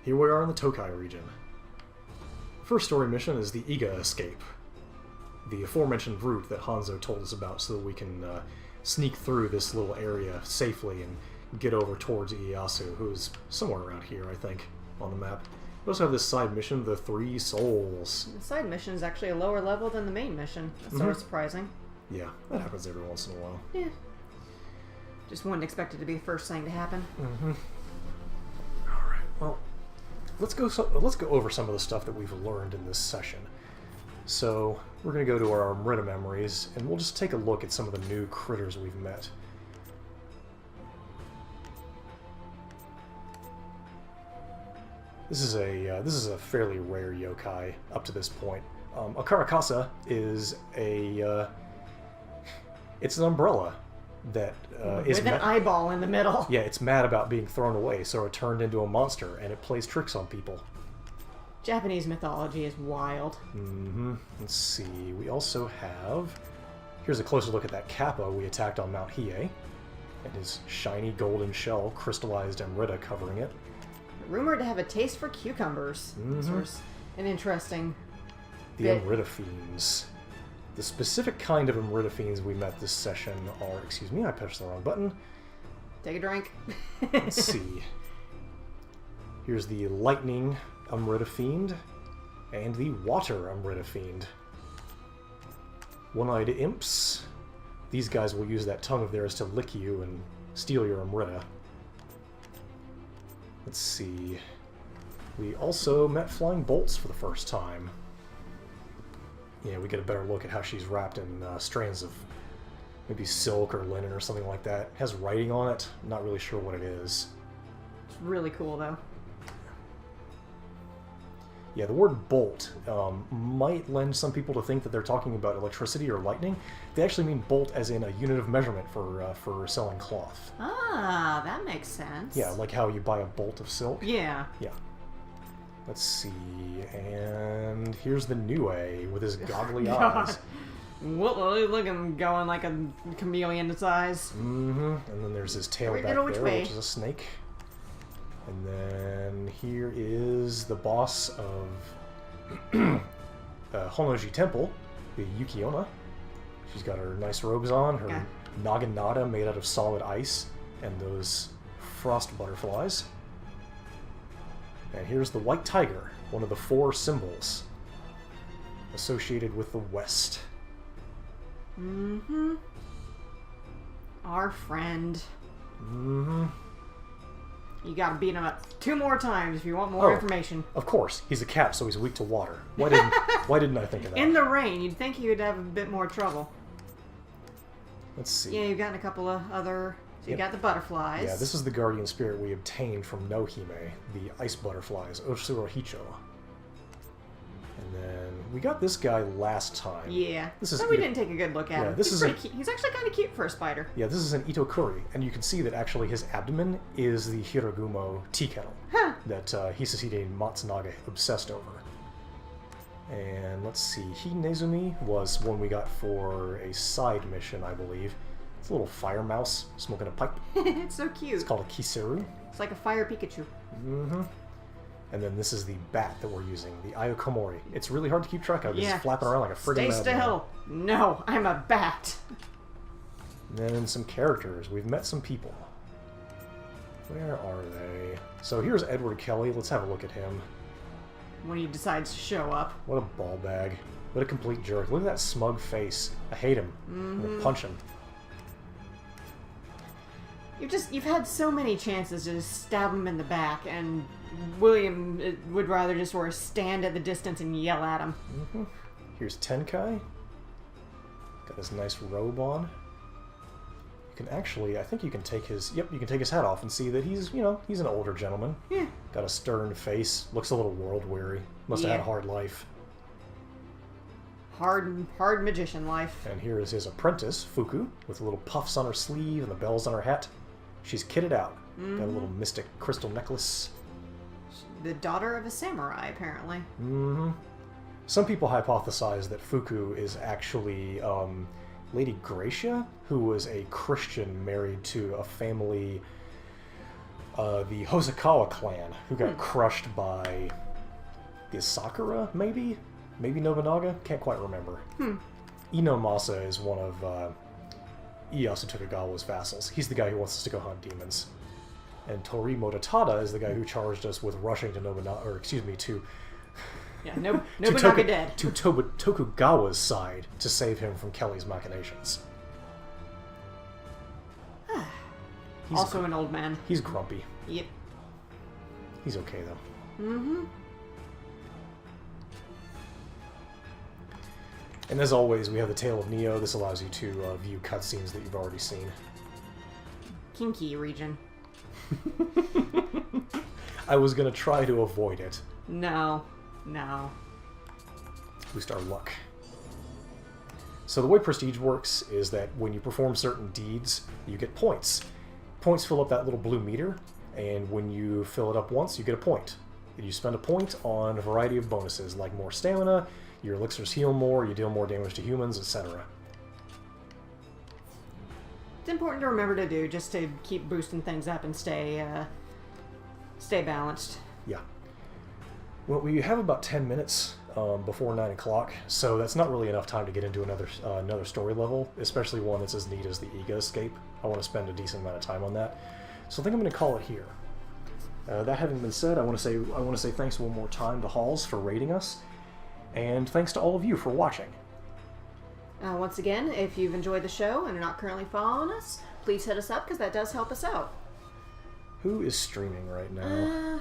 Here we are in the Tokai region. First story mission is the Iga escape. The aforementioned route that Hanzo told us about so that we can sneak through this little area safely and get over towards Ieyasu, who's somewhere around here, I think, on the map. We also have this side mission, the Three Souls. The side mission is actually a lower level than the main mission. That's sort of surprising. Yeah, that happens every once in a while. Yeah. Just wouldn't expect it to be the first thing to happen. Alright, well, let's go over some of the stuff that we've learned in this session. So, we're going to go to our Amrita memories, and we'll just take a look at some of the new critters we've met. This is a fairly rare yokai up to this point. A Karakasa is it's an umbrella that is with an eyeball in the middle. Yeah, it's mad about being thrown away, so it turned into a monster, and it plays tricks on people. Japanese mythology is wild. Let's see. We also have... Here's a closer look at that Kappa we attacked on Mount Hiei, and his shiny golden shell, crystallized Amrita covering it. Rumored to have a taste for cucumbers. An interesting The bit. Amrita Fiends. The specific kind of Amrita Fiends we met this session are... Excuse me, I pushed the wrong button. Take a drink. Let's see. Here's the Lightning Amrita Fiend and the Water Amrita Fiend. One-eyed imps. These guys will use that tongue of theirs to lick you and steal your Amrita. Let's see. We also met Flying Bolts for the first time. Yeah, we get a better look at how she's wrapped in strands of maybe silk or linen or something like that. It has writing on it. I'm not really sure what it is. It's really cool, though. Yeah, the word bolt might lend some people to think that they're talking about electricity or lightning. They actually mean bolt as in a unit of measurement for selling cloth. Ah, that makes sense. Yeah, like how you buy a bolt of silk. Yeah. Yeah. Let's see, and here's the Nioh with his goggly eyes. Look at him going like a chameleon size. And then there's his tail back there, which is a snake. And then here is the boss of Honnoji Temple, the Yukiona. She's got her nice robes on, her naginata made out of solid ice, and those frost butterflies. And here's the White Tiger, one of the 4 symbols associated with the West. Our friend. You gotta beat him up 2 more times if you want more information. Of course, he's a cat, so he's weak to water. Why didn't I think of that? In the rain, you'd think he would have a bit more trouble. Let's see. Yeah, you've gotten a couple of other... So you got the butterflies. Yeah, this is the guardian spirit we obtained from Nohime, the ice butterflies, Otsuro Hicho. And then we got this guy last time. Yeah. We didn't take a good look at him. He's pretty cute. He's actually kind of cute for a spider. Yeah, this is an Itokuri, and you can see that actually his abdomen is the Hiragumo tea kettle that Hisashide Matsunaga obsessed over. And let's see, Hinezumi was one we got for a side mission, I believe. It's a little fire mouse smoking a pipe. It's so cute. It's called a Kiseru. It's like a fire Pikachu. And then this is the bat that we're using, the Ayokomori. It's really hard to keep track of. It's flapping around like a friggin' madman. Stay still. No, I'm a bat. And then some characters. We've met some people. Where are they? So here's Edward Kelly. Let's have a look at him. When he decides to show up. What a ball bag. What a complete jerk. Look at that smug face. I hate him. I'm gonna punch him. You've had so many chances to just stab him in the back, and William would rather just sort of stand at the distance and yell at him. Here's Tenkai. Got his nice robe on. You can actually, I think you can take his, you can take his hat off and see that he's, he's an older gentleman. Yeah. Got a stern face, looks a little world-weary. Must have had a hard life. hard magician life. And here is his apprentice, Fuku, with little puffs on her sleeve and the bells on her hat. She's kitted out. Got a little mystic crystal necklace. The daughter of a samurai, apparently. Mm-hmm. Some people hypothesize that Fuku is actually Lady Gracia, who was a Christian married to a family, the Hosokawa clan, who got crushed by the Sakura, maybe? Maybe Nobunaga? Can't quite remember. Ino Masa is one of Ieyasu Tokugawa's vassals. He's the guy who wants us to go hunt demons. And Tori Mototada is the guy who charged us with rushing to Nobunaga, or excuse me, to Yeah, Nobunaga dead. to Tokugawa's side to save him from Kelly's machinations. Also an old man. He's grumpy. Yep. He's okay though. Mm-hmm. And as always, we have the Tale of Nioh. This allows you to view cutscenes that you've already seen. Kinky region. I was going to try to avoid it. No. Boost our luck. So the way Prestige works is that when you perform certain deeds, you get points. Points fill up that little blue meter, and when you fill it up once, you get a point. And you spend a point on a variety of bonuses, like more stamina, your elixirs heal more, you deal more damage to humans, etc. It's important to remember to do just to keep boosting things up and stay balanced. Yeah. Well, we have about 10 minutes before 9 o'clock, so that's not really enough time to get into another story level, especially one that's as neat as the Iga escape. I want to spend a decent amount of time on that. So I think I'm going to call it here. That having been said, I want to say thanks one more time to Halls for rating us, and thanks to all of you for watching. Once again, if you've enjoyed the show and are not currently following us, please hit us up because that does help us out. Who is streaming right now?